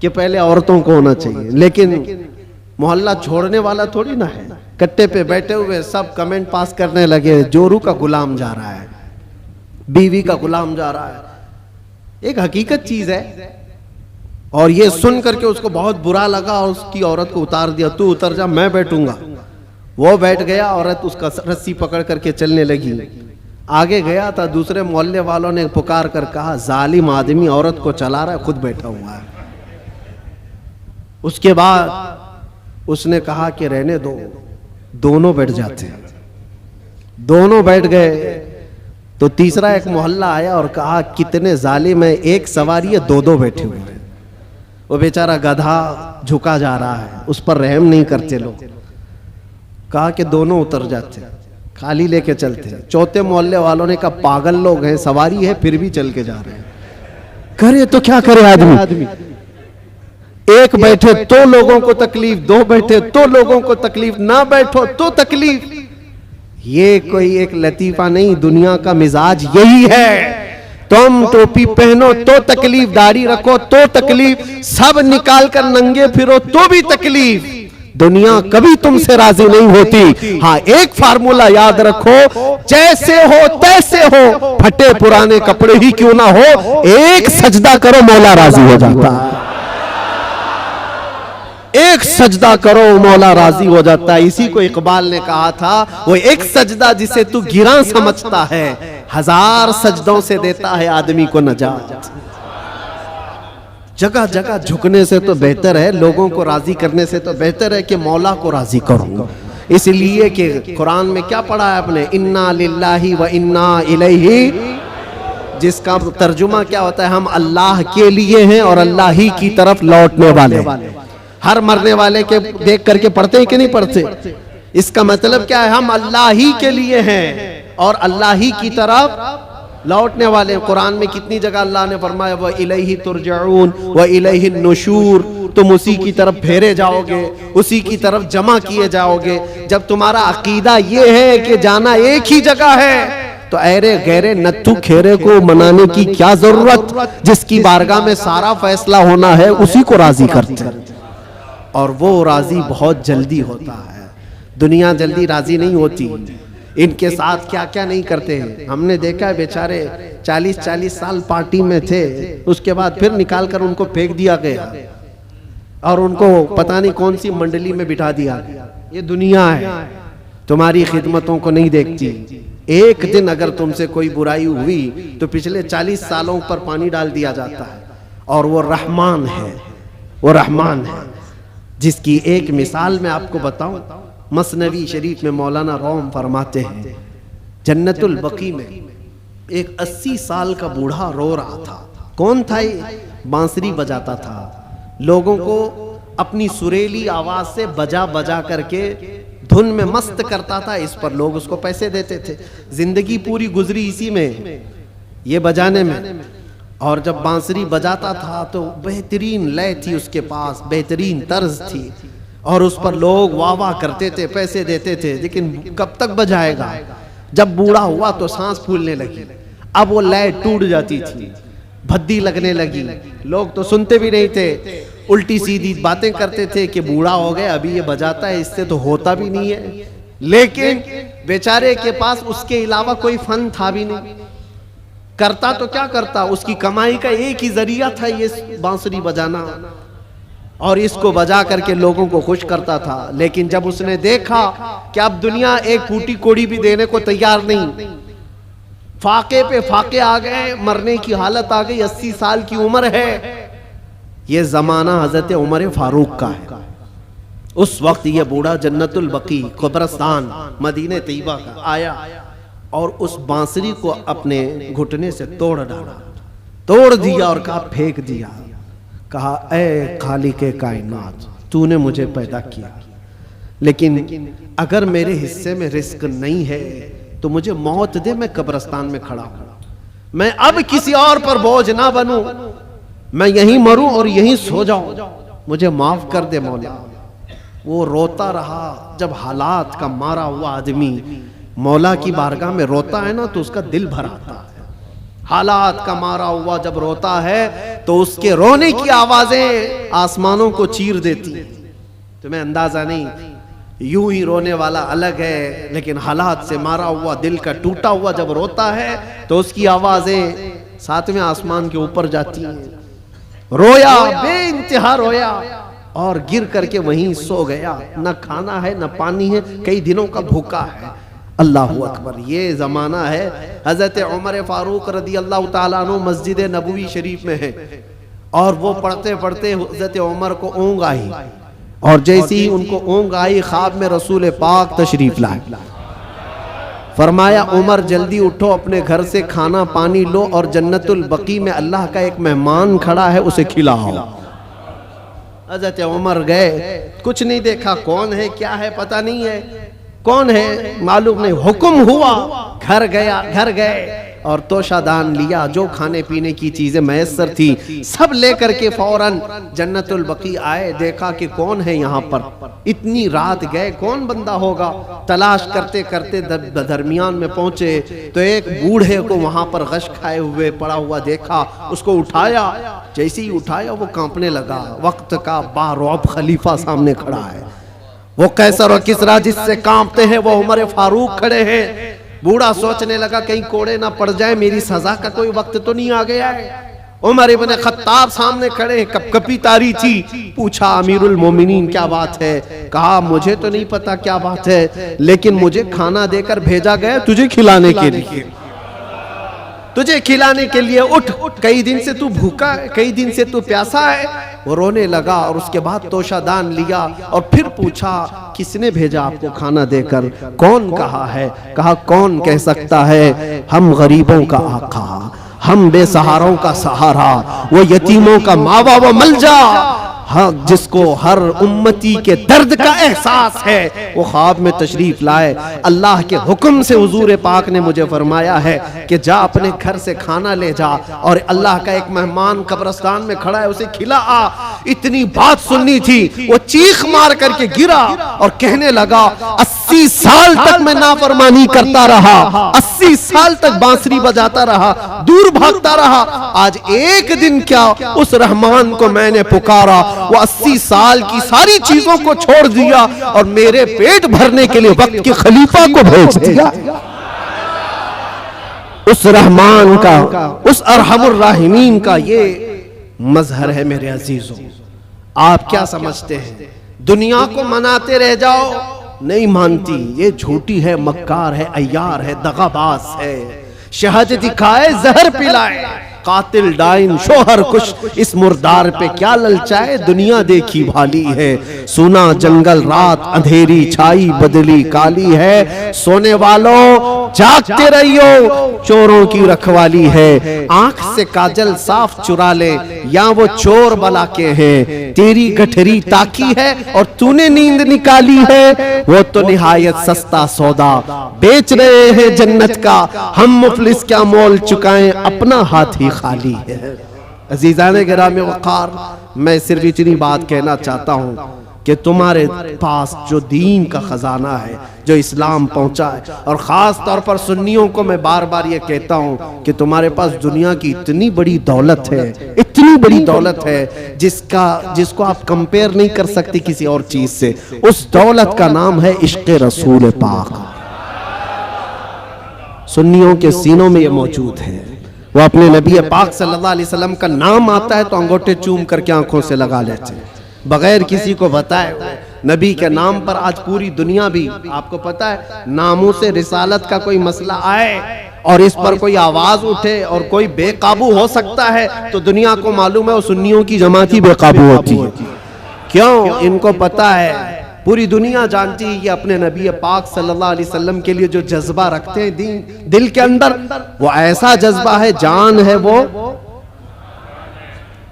कि पहले औरतों को होना चाहिए, लेकिन मोहल्ला छोड़ने वाला थोड़ी ना है। कट्टे पे बैठे हुए सब कमेंट पास करने लगे, जोरू का गुलाम जा रहा है, बीवी का गुलाम जा रहा है। एक हकीकत चीज है। और ये सुन करके उसको बहुत बुरा लगा और उसकी औरत को उतार दिया, तू उतर जा, मैं बैठूंगा। वो बैठ गया, औरत उसका रस्सी पकड़ करके चलने लगी। आगे गया था, दूसरे मोहल्ले वालों ने पुकार कर कहा, जालिम आदमी औरत को चला रहा है, खुद बैठा हुआ है। उसके बाद उसने कहा कि रहने दो, दोनों बैठ जाते हैं। दोनों बैठ गए तो तीसरा एक मोहल्ला आया और कहा, कितने जालिम है, एक सवारी है, दो बैठे हुए हैं। वो बेचारा गधा झुका जा रहा है, उस पर रहम नहीं करते लोग। कहा कि दोनों उतर जाते, खाली लेके चलते। चौथे मोहल्ले वालों ने कहा, पागल लोग हैं, सवारी है फिर भी चल के जा रहे हैं, करे तो क्या करे आदमी। एक बैठे तो लोगों को तकलीफ, दो बैठे तो लोगों को तकलीफ, ना बैठो तो तकलीफ। ये कोई एक लतीफा नहीं, दुनिया का मिजाज यही है। तुम टोपी पहनो तो तकलीफ, दाढ़ी रखो तो तकलीफ, सब निकाल कर नंगे फिरो तो भी तकलीफ। दुनिया कभी तुमसे राजी नहीं होती। हाँ, एक फार्मूला याद रखो, जैसे हो तैसे हो, फटे पुराने कपड़े ही क्यों ना हो, एक सजदा करो मौला राजी हो जाता है। एक सजदा करो मौला राजी हो जाता है। इसी को इकबाल ने कहा था, वो एक सजदा जिसे तू गिरा समझता है, 1000 सजदों से देता है आदमी को नजात। जगह जगह झुकने से तो बेहतर है, लोगों को राजी करने से तो बेहतर है कि मौला को राजी करो। इसलिए कि कुरान में क्या पढ़ा है आपने, इन्ना लिल्लाही व इन्ना इलैहि, जिसका तर्जुमा क्या होता है, हम अल्लाह के लिए हैं और अल्लाह ही की तरफ लौटने वाले। हर मरने वाले के देख करके पढ़ते हैं कि नहीं पढ़ते? इसका मतलब क्या है, हम अल्लाह ही के लिए हैं और अल्लाह ही की तरफ लौटने वाले। कुरान में कितनी जगह अल्लाह ने फरमाया, व इलैहि तुरजऊन व इलैहि नुशूर, तुम उसी की तरफ फेरे जाओगे, उसी की तरफ जमा किए जाओगे। जब तुम्हारा अकीदा ये है कि जाना एक ही जगह है, तो ऐरे गहरे नत्थु खेरे को मनाने की क्या जरूरत। जिसकी बारगाह में सारा फैसला होना है उसी को राजी करते हैं, और वो राजी बहुत जल्दी होता है। दुनिया जल्दी राजी नहीं होती। इनके साथ क्या क्या नहीं करते हैं। हमने देखा है, बेचारे 40-40 साल पार्टी में थे, उसके बाद फिर निकाल कर उनको फेंक दिया गया और उनको पता नहीं कौन सी मंडली में बिठा दिया गया। ये दुनिया है, तुम्हारी खिदमतों को नहीं देखती। एक दिन अगर तुमसे कोई बुराई हुई तो पिछले 40 सालों पर पानी डाल दिया जाता है। और वो रहमान है, वो रहमान है, जिसकी एक मिसाल मैं आपको बताऊं। मसनवी शरीफ में मौलाना रोम फरमाते हैं, जन्नतुल बकी में एक 80 साल का बूढ़ा रो रहा था। कौन था ये? बांसुरी बजाता था, लोगों को अपनी सुरीली आवाज से बजा बजा करके धुन में मस्त करता था। इस पर लोग उसको पैसे देते थे। जिंदगी पूरी गुजरी इसी में, ये बजाने में। और जब बांसुरी बजाता था तो बेहतरीन लय थी उसके पास, बेहतरीन तर्ज थी, और उस पर लोग वाह वाह करते थे, पैसे देते थे। लेकिन कब तक बजाएगा? जब बूढ़ा हुआ तो सांस फूलने लगी, अब वो लय टूट जाती थी, भद्दी लगने लगी। लोग तो सुनते भी नहीं थे, उल्टी सीधी बातें करते थे कि बूढ़ा हो गया, अभी ये बजाता है, इससे तो होता भी नहीं है। लेकिन बेचारे के पास उसके अलावा कोई फन था भी नहीं। करता तो क्या करता, उसकी कमाई का एक ही जरिया था ये बांसुरी बजाना, और इसको बजा करके लोगों को खुश करता था। लेकिन जब उसने देखा कि अब दुनिया एक फूटी कोड़ी भी देने को तैयार नहीं, फाके पे फाके आ गए, मरने की हालत आ गई, 80 साल की उम्र है। ये जमाना हजरत उमर फारूक का है। उस वक्त ये बूढ़ा जन्नतुल बकी कब्रिस्तान मदीने तैयबा का आया और उस बांसुरी को अपने घुटने से तोड़ डाला, तोड़ दिया और कहा फेंक दिया। कहा, ऐ खालिके कायनात, तूने मुझे पैदा किया, लेकिन अगर मेरे हिस्से में रिस्क नहीं है तो मुझे मौत दे, मैं कब्रिस्तान में खड़ा हूं। मैं अब किसी और पर बोझ ना बनूं, मैं यहीं मरूं और यहीं सो जाऊं, मुझे माफ कर दे मौला। वो रोता रहा। जब हालात का मारा हुआ आदमी मौला की बारगाह में रोता है ना, तो उसका दिल भर आता है। हालात का मारा हुआ जब रोता है तो उसके रोने की आवाजें आसमानों को चीर देती। तुम्हें अंदाजा नहीं, यूं ही रोने वाला अलग है, लेकिन हालात से मारा हुआ, दिल का टूटा हुआ जब रोता है तो उसकी आवाजें 7वें आसमान के ऊपर जाती हैं। रोया, बेइंतहा रोया और गिर करके वहीं सो गया। न खाना है न पानी है, कई दिनों का भूखा है। अल्लाहु अकबर। ये जमाना है हजरत उमर फारूक रदी अल्लाह ताला अन्हु मस्जिद नबवी शरीफ में है, और वो पढ़ते पढ़ते हजरत उमर को ऊँग आई, और जैसे ही उनको ऊँग आई ख्वाब में रसूल पाक तशरीफ लाए। फरमाया, उमर जल्दी उठो, अपने घर से खाना पानी लो और जन्नतुल बकी में अल्लाह का एक मेहमान खड़ा है, उसे खिलाओ। हजरत उमर गए, कुछ नहीं देखा, कौन है क्या है पता नहीं है, कौन है मालूम नहीं। हुक्म हुआ, घर गया, घर गए, और तोशादान लिया, जो खाने पीने की चीजें मैसर थी सब लेकर के फौरन जन्नतुल बकी आए। देखा कि कौन है यहाँ पर, इतनी रात गए, कौन बंदा होगा। तलाश करते करते दरमियान में पहुंचे तो एक बूढ़े को वहां पर गश खाए हुए पड़ा हुआ देखा। उसको उठाया, जैसे ही उठाया वो कांपने लगा। वक्त का बारौब खलीफा सामने खड़ा है, वो कैसर और किसरा जिससे कांपते हैं वो उमर फारूक खड़े हैं। बूढ़ा सोचने लगा कहीं कोड़े ना पड़ जाए, मेरी सजा का कोई वक्त तो नहीं आ गया है। उमर इब्ने खत्ताब सामने खड़े हैं, कपकपी तारी थी। पूछा अमीरुल मोमिनीन क्या बात है? कहा मुझे तो नहीं पता क्या बात है, लेकिन मुझे खाना देकर भेजा गया तुझे खिलाने के लिए, तुझे खिलाने के लिए। उठ, कई दिन से तू भूखा है, कई दिन से तू प्यासा है। वो रोने लगा और उसके बाद तोशादान लिया और फिर पूछा किसने भेजा आपको खाना देकर? कौन कहा है? कहा कौन कह सकता है? हम गरीबों का आका, हम बेसहारों का सहारा, वो यतीमों का मावा व मलजा, हाँ जिसको हर उम्मती के दर्द का एहसास है, वो ख्वाब में तशरीफ लाए। अल्लाह के हुक्म से हुजूर पाक ने मुझे फरमाया है कि जा अपने घर से खाना ले जा, और अल्लाह का एक मेहमान कब्रिस्तान में खड़ा है उसे खिला आ। इतनी बात सुननी थी, वो चीख मार करके गिरा और कहने लगा 80 साल तक मैं नाफरमानी करता रहा, 80 साल तक बांसुरी बजाता रहा, दूर भागता रहा, आज एक दिन क्या उस रहमान को मैंने पुकारा, वो 80 साल की सारी चीजों को छोड़ दिया और मेरे पेट भरने के लिए वक्त के खलीफा को भेज दिया। उस रहमान का, उस अरहमुर राहिमीन का ये मजहर है मेरे अजीजों। आप क्या समझते हैं दुनिया को मनाते रह जाओ? नहीं मानती, ये झूठी है, मक्कार है, अय्यार है, दगाबाज है। शहद दिखाए जहर पिलाए, कातिल डाइन शोहर कुश, इस मुर्दार पे क्या ललचाए, दुनिया देखी भाली है। सुना जंगल रात अंधेरी छाई बदली काली है, सोने वालों जागते रहियो चोरों की रखवाली है। आंख से काजल साफ चुरा ले या वो चोर बला के हैं, तेरी गठरी ताकी है और तूने नींद निकाली है, वो तो निहायत सस्ता सौदा बेच रहे हैं जन्नत का, हम मुफलिस क्या मोल चुकाएं, अपना हाथ ही खाली है। अजीजाने गिरामी वक़ार, मैं सिर्फ इतनी बात कहना चाहता हूँ कि तुम्हारे पास जो दीन का खजाना है, जो इस्लाम पहुंचा है, और ख़ास तौर पर सुन्नियों को मैं बार बार ये कहता हूँ कि तुम्हारे पास दुनिया की इतनी बड़ी दौलत है, इतनी बड़ी दौलत है जिसको आप कंपेयर नहीं कर सकते किसी और चीज़ से। उस दौलत का नाम है इश्क़ रसूल पाक। सुन्नियों के सीनों में ये मौजूद है। वो अपने नबी पाक सल्लल्लाहु अलैहि वसल्लम का नाम आता है तो अंगूठे चूम करके आंखों से लगा लेते हैं बगैर किसी को बताए। नबी के नाम पर आज पूरी दुनिया भी, आपको पता है, नामों से रिसालत का कोई मसला आए और इस पर कोई आवाज उठे और कोई बेकाबू हो सकता है तो दुनिया को मालूम है वो सुन्नियों की जमात ही बेकाबू होती है। क्यों? इनको पता है, पूरी दुनिया जानती है कि अपने नबी पाक सल्लल्लाहु अलैहि वसल्लम के लिए जो जज्बा रखते हैं दिल के अंदर, वो ऐसा जज्बा है, जान है वो।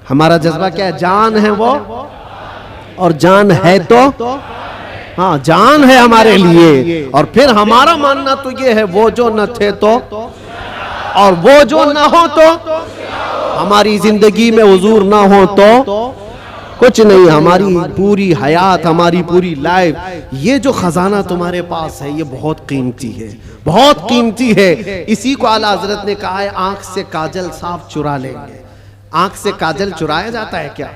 हमारा जज्बा क्या है? जान है वो, और जान है तो हाँ जान है हमारे लिए। और फिर हमारा मानना तो ये है वो जो न थे तो, और वो जो ना हो तो, हमारी जिंदगी में हुजूर ना हो तो कुछ नहीं। हमारी पूरी हयात, हमारी पूरी लाइफ, ये जो खजाना तुम्हारे पास है ये बहुत कीमती है, बहुत कीमती है। इसी को आला हजरत ने कहा है आंख से काजल साफ चुरा लेंगे। आंख से काजल चुराया जाता है क्या?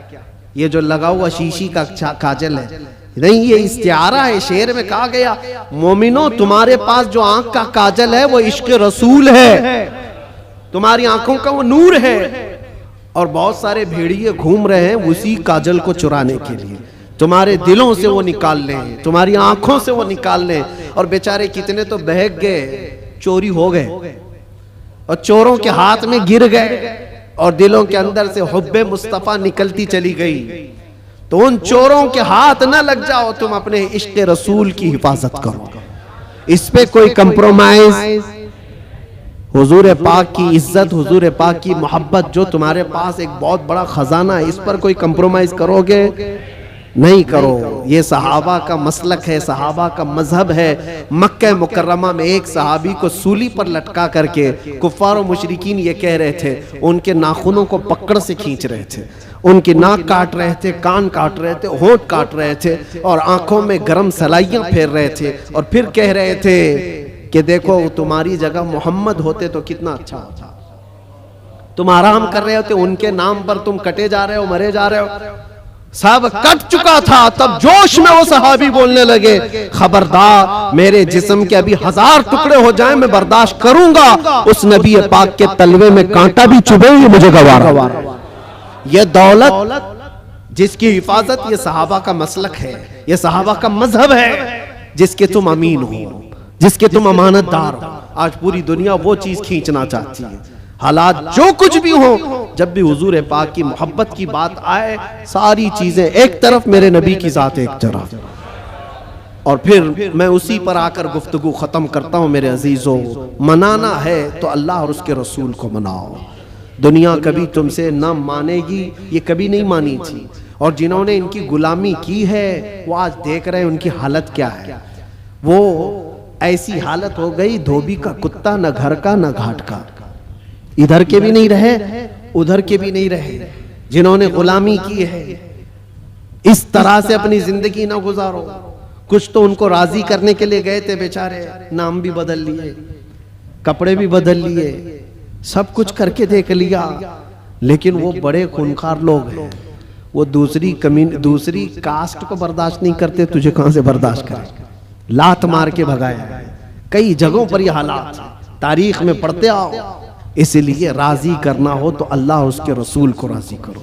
ये जो लगा हुआ शीशी का काजल है नहीं, ये इस्तिआरा है। शेर में कहा गया मोमिनो तुम्हारे पास जो आंख का काजल है वो इश्क रसूल है, तुम्हारी आंखों का वो नूर है। और बहुत सारे भेड़िए घूम रहे हैं उसी काजल को चुराने के लिए। तुम्हारे दिलों से वो निकाल लें, तुम्हारी आंखों से वो निकाल लें। और बेचारे कितने तो बहक गए, चोरी हो गए और चोरों के हाथ में गिर गए और दिलों के अंदर से हुब्बे मुस्तफा निकलती चली गई। तो उन चोरों के हाथ न लग जाओ, तुम अपने इश्क रसूल की हिफाजत करो। इस पे कोई कंप्रोमाइज, हुजूर पाक की इज्जत, हुजूर पाक की मोहब्बत जो तुम्हारे पास एक बहुत बड़ा खजाना है, इस पर कोई कंप्रोमाइज करोगे नहीं करो। ये सहाबा का मसलक है, सहाबा का मजहब है। मक्का मुकर्रमा में एक सहाबी को सूली पर लटका करके कुफ्फार और मुशरिकीन ये कह रहे थे, उनके नाखूनों को पकड़ से खींच रहे थे, उनकी नाक काट रहे थे, कान काट रहे थे, होंठ काट रहे थे और आंखों में गरम सलाइयां फेर रहे थे और फिर कह रहे थे कि देखो तुम्हारी जगह मोहम्मद होते तो कितना अच्छा होता। तुम आराम कर रहे होते, उनके नाम पर तुम कटे जा रहे हो, मरे जा रहे हो। सब कट चुका था, तब जोश में वो सहाबी बोलने लगे, खबरदार मेरे जिस्म के अभी 1000 टुकड़े हो जाएं मैं बर्दाश्त करूंगा, उस नबी पाक के तलवे में कांटा भी चुभे ये मुझे गवारा। ये दौलत जिसकी हिफाजत ये सहाबा का मसलक है, ये सहाबा का मजहब है, जिसके तुम अमीन हो, जिसके तुम अमानतदार हो। आज पूरी दुनिया वो चीज खींचना चाहती है। हालात जो कुछ भी हो, जब भी हुजूर पाक की मोहब्बत की बात आए, सारी चीजें एक तरफ, मेरे नबी की जात एक तरफ। और फिर मैं उसी पर आकर गुफ्तगू खत्म करता हूं। मेरे अजीजों, मनाना है तो अल्लाह और उसके रसूल को मनाओ। दुनिया कभी तुमसे न मानेगी, ये कभी नहीं मानी थी। और जिन्होंने इनकी गुलामी की है वो आज देख रहे हैं उनकी हालत क्या है। वो ऐसी हालत हो गई, धोबी का कुत्ता, न घर का न घाट का, इधर के भी नहीं रहे उधर के भी नहीं रहे। जिन्होंने गुलामी की है, इस तरह से अपनी जिंदगी ना गुजारो। कुछ तो उनको राजी करने के लिए गए थे बेचारे, नाम भी बदल लिए, कपड़े भी बदल लिए, सब कुछ करके देख लिया, लेकिन वो बड़े खूंखार लोग हैं। वो दूसरी कास्ट को बर्दाश्त नहीं करते, तुझे कहां से बर्दाश्त करें। लात मार के भगाया। कई जगहों पर ये हालात तारीख में पढ़ते आओ। इसलिए राजी करना हो तो अल्लाह और उसके रसूल को राजी करो।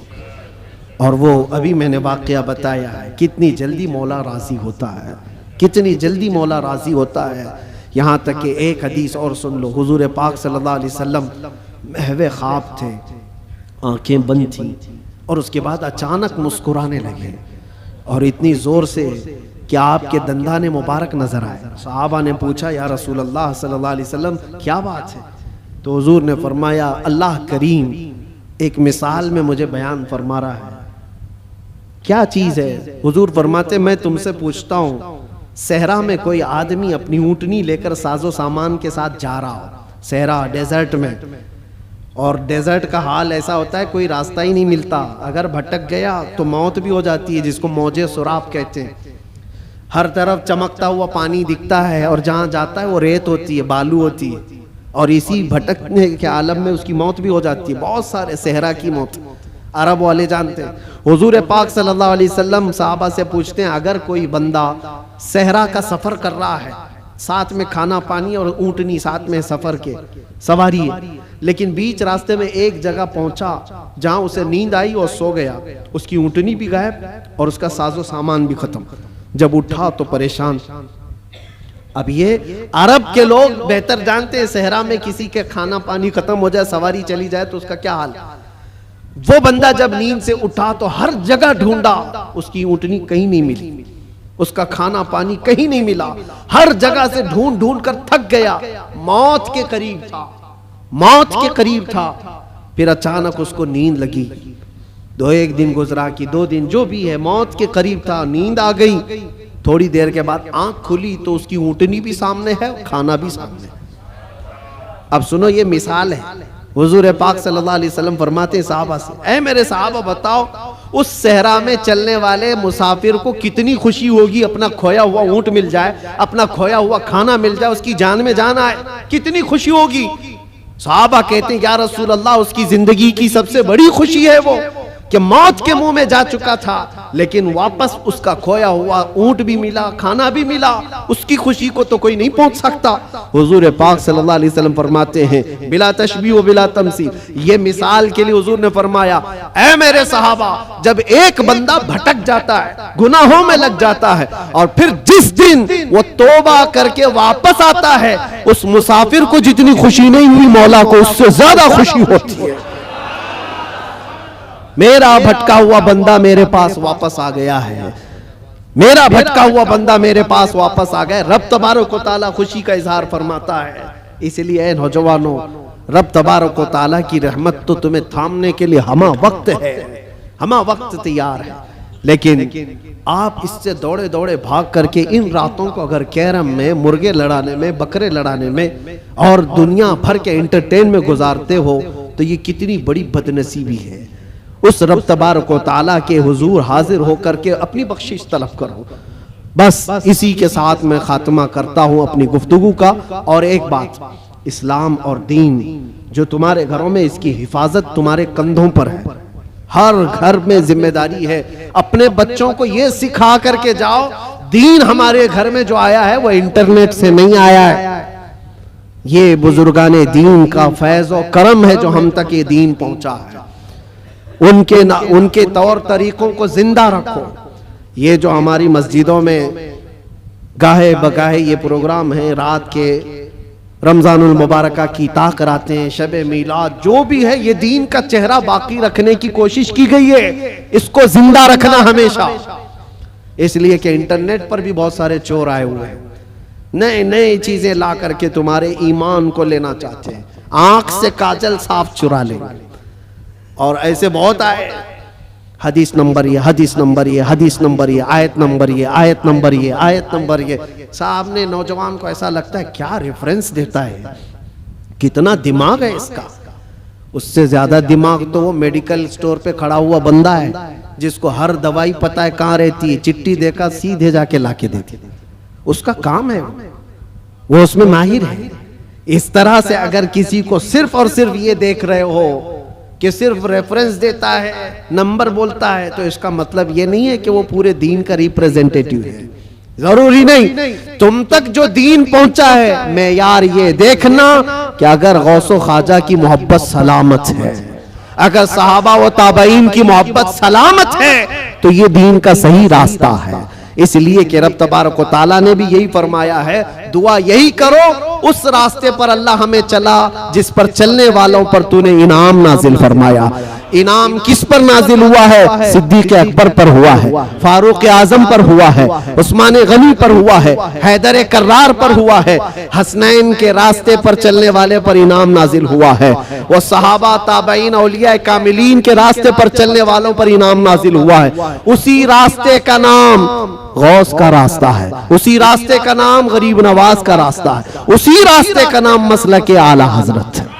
और वो अभी मैंने वाकया बताया है, कितनी जल्दी मौला राजी होता है, कितनी जल्दी मौला राजी होता है। यहाँ तक कि एक हदीस और सुन लो, हुजूर पाक सल्लल्लाहु अलैहि वसल्लम महवे ख्वाब थे, आंखें बंद थी और उसके बाद अचानक मुस्कुराने लगे और इतनी जोर से कि आपके दंदाने मुबारक नजर आए। सहाबा ने पूछा, या रसूल अल्लाह सल्लल्लाहु अलैहि वसल्लम क्या बात है? तो हुजूर ने फरमाया, अल्लाह करीम एक मिसाल में मुझे बयान फरमा रहा है। क्या चीज है? हुजूर फरमाते, मैं तुमसे पूछता हूँ, सहरा में कोई आदमी अपनी ऊँटनी लेकर साजो सामान के साथ जा रहा हो, सहरा डेजर्ट में, और डेजर्ट का हाल ऐसा होता है कोई रास्ता ही नहीं मिलता, अगर भटक गया तो मौत भी हो जाती है, जिसको मौजे सुराब कहते हैं। हर तरफ चमकता हुआ पानी दिखता है और जहाँ जाता है वो रेत होती है, बालू होती है, और इसी भटकने के आलम में उसकी मौत भी हो जाती है। बहुत सारे सहरा की मौत अरब वाले जानते हैं। हुजूर पाक सल्लल्लाहु अलैहि वसल्लम साहबा से पूछते हैं, अगर कोई बंदा सहरा का सफर कर रहा है, साथ में खाना पानी और ऊँटनी साथ में सफर के सवारी है, लेकिन बीच रास्ते में एक जगह पहुंचा जहां उसे नींद आई और सो गया, उसकी ऊँटनी भी गायब और उसका साजो सामान भी खत्म। जब उठा तो परेशान। अब ये अरब के लोग बेहतर जानते हैं, सहरा में किसी के खाना पानी खत्म हो जाए, सवारी चली जाए तो उसका क्या हाल। वो बंदा जब नींद से उठा तो हर जगह ढूंढा, उसकी ऊँटनी कहीं नहीं मिली, उसका खाना पानी कहीं नहीं मिला, हर जगह से ढूंढ ढूंढ कर थक गया, मौत के करीब था, मौत के करीब था। फिर अचानक उसको नींद लगी। एक दिन गुजरा कि 2 दिन, जो भी है, मौत के करीब था, नींद आ गई। थोड़ी देर के बाद आंख खुली तो उसकी ऊँटनी भी सामने है, खाना भी सामने। अब सुनो, ये मिसाल है। हुजूर पाक सल्लल्लाहु अलैहि वसल्लम फरमाते हैं साहबा से, ऐ मेरे साहबा बताओ, उस सहरा में चलने वाले मुसाफिर को कितनी खुशी होगी अपना खोया हुआ ऊँट मिल जाए, अपना खोया हुआ खाना मिल जाए, उसकी जान में जान आए, कितनी खुशी होगी। साहबा कहते हैं, या रसूल अल्लाह, उसकी जिंदगी की सबसे बड़ी खुशी है वो कि मौत के मुंह में जा चुका था, लेकिन वापस उसका खोया हुआ ऊँट भी मिला, खाना भी मिला। उसकी खुशी को तो कोई नहीं पहुंच सकता। हुजूर पाक सल्लल्लाहु अलैहि वसल्लम फरमाते हैं, बिला तशबीह व बिला तमसील, ये मिसाल के लिए हुजूर ने फरमाया, ऐ मेरे सहाबा, जब एक बंदा भटक जाता है, गुनाहों में लग जाता है, और फिर जिस दिन वो तौबा करके वापस आता है, उस मुसाफिर को जितनी खुशी नहीं हुई, मौला को उससे ज्यादा खुशी होती है। मेरा भटका हुआ बंदा मेरे पास वापस आ गया है, मेरा भटका हुआ बंदा मेरे पास वापस आ गया। रब तबारक व तआला खुशी का इजहार फरमाता है। इसलिए ऐ नौजवानों, रब तबारक व तआला की रहमत तो तुम्हें थामने के लिए हमा वक्त है, हमा वक्त तैयार है। लेकिन आप इससे दौड़े दौड़े भाग करके इन रातों को अगर कैरम में, मुर्गे लड़ाने में, बकरे लड़ाने में और दुनिया भर के एंटरटेन में गुजारते हो तो ये कितनी बड़ी बदनसीबी है। उस रब तबारक व तआला के हुजूर हाजिर होकर के अपनी बख्शिश तलब करो। बस इसी के साथ मैं खात्मा करता हूं अपनी गुफ्तगू का। और एक बात, इस्लाम और दीन जो तुम्हारे घरों में, इसकी हिफाजत तुम्हारे कंधों पर है। हर घर में जिम्मेदारी है, अपने बच्चों को यह सिखा करके जाओ दीन हमारे घर में जो आया है वो इंटरनेट से नहीं आया है। ये बुजुर्गाने दीन का फैज और करम है जो हम तक ये दीन पहुंचा है। उनके तौर तरीकों को जिंदा रखो। ये जो हमारी मस्जिदों में गाहे बगाहे ये प्रोग्राम है, रात के रमजानुल मुबारक की ताक कराते हैं, शबे मीलाद, जो भी है, ये दीन का चेहरा बाकी रखने की कोशिश की गई है। इसको जिंदा रखना हमेशा, इसलिए कि इंटरनेट पर भी बहुत सारे चोर आए हुए हैं, नए नए चीजें ला करके तुम्हारे ईमान को लेना चाहते हैं। आंख से काजल साफ चुरा लेंगे और ऐसे बहुत आए, हदीस नंबर ये, हदीस नंबर ये, हदीस नंबर ये, आयत नंबर ये, आयत नंबर ये, आयत नंबर ये। साहब ने नौजवान को ऐसा लगता है क्या रेफरेंस देता है, कितना दिमाग है इसका। उससे ज्यादा दिमाग तो वो मेडिकल स्टोर पे खड़ा हुआ बंदा है जिसको हर दवाई पता है कहाँ रहती है, चिट्ठी देखा सीधे जाके लाके देती, उसका काम है, वो उसमें माहिर है। इस तरह से अगर किसी को सिर्फ और सिर्फ ये देख रहे हो कि सिर्फ रेफरेंस देता है, नंबर बोलता है, तो इसका मतलब ये नहीं है कि वो पूरे दीन का रिप्रेजेंटेटिव है। जरूरी नहीं, तुम तक जो दीन पहुंचा है मैं यार ये देखना कि अगर गौसो ख्वाजा की मोहब्बत सलामत है, अगर सहाबा व ताबईन की मोहब्बत सलामत है तो ये दीन का सही रास्ता है। इसलिए कि रब तबारक व तआला ने भी यही फरमाया है, दुआ यही करो उस रास्ते पर अल्लाह हमें चला जिस पर चलने वालों पर तूने इनाम नाजिल फरमाया। इनाम किस पर नाजिल हुआ है? सिद्दीक अकबर पर हुआ है, फारूक आजम पर हुआ है, उस्मान गनी पर हुआ है, हैदर कर्रार पर हुआ है, हसनैन के रास्ते पर चलने वाले पर इनाम नाजिल हुआ है। वो सहाबा ताबईन औलिया कामिलीन के रास्ते पर चलने वालों पर इनाम नाजिल हुआ है। उसी रास्ते का नाम गौस का रास्ता है, उसी रास्ते का नाम गरीब नवाज का रास्ता है, उसी रास्ते का नाम मसलक आला हजरत है।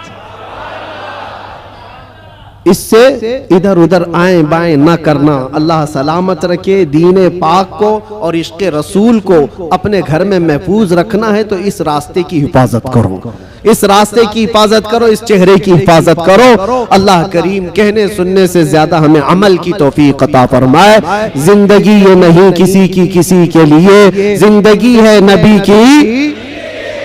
इससे इधर उधर आए बाएं ना करना। अल्लाह सलामत रखे दीन पाक को और इश्क़ रसूल को अपने घर में महफूज रखना है तो इस रास्ते की हिफाजत करो, इस रास्ते की हिफाजत करो, इस चेहरे की हिफाजत करो। अल्लाह करीम कहने सुनने से ज्यादा हमें अमल की तौफीक अता फरमाए। जिंदगी ये नहीं किसी की किसी के लिए, जिंदगी है नबी की,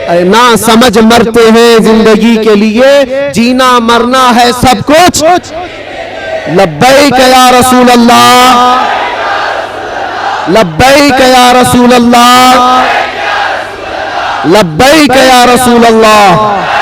ना समझ मरते हैं जिंदगी के लिए, जीना मरना है सब कुछ। लब्बैक या रसूल अल्लाह, लब्बैक या रसूल अल्लाह, लब्बैक या रसूल अल्लाह।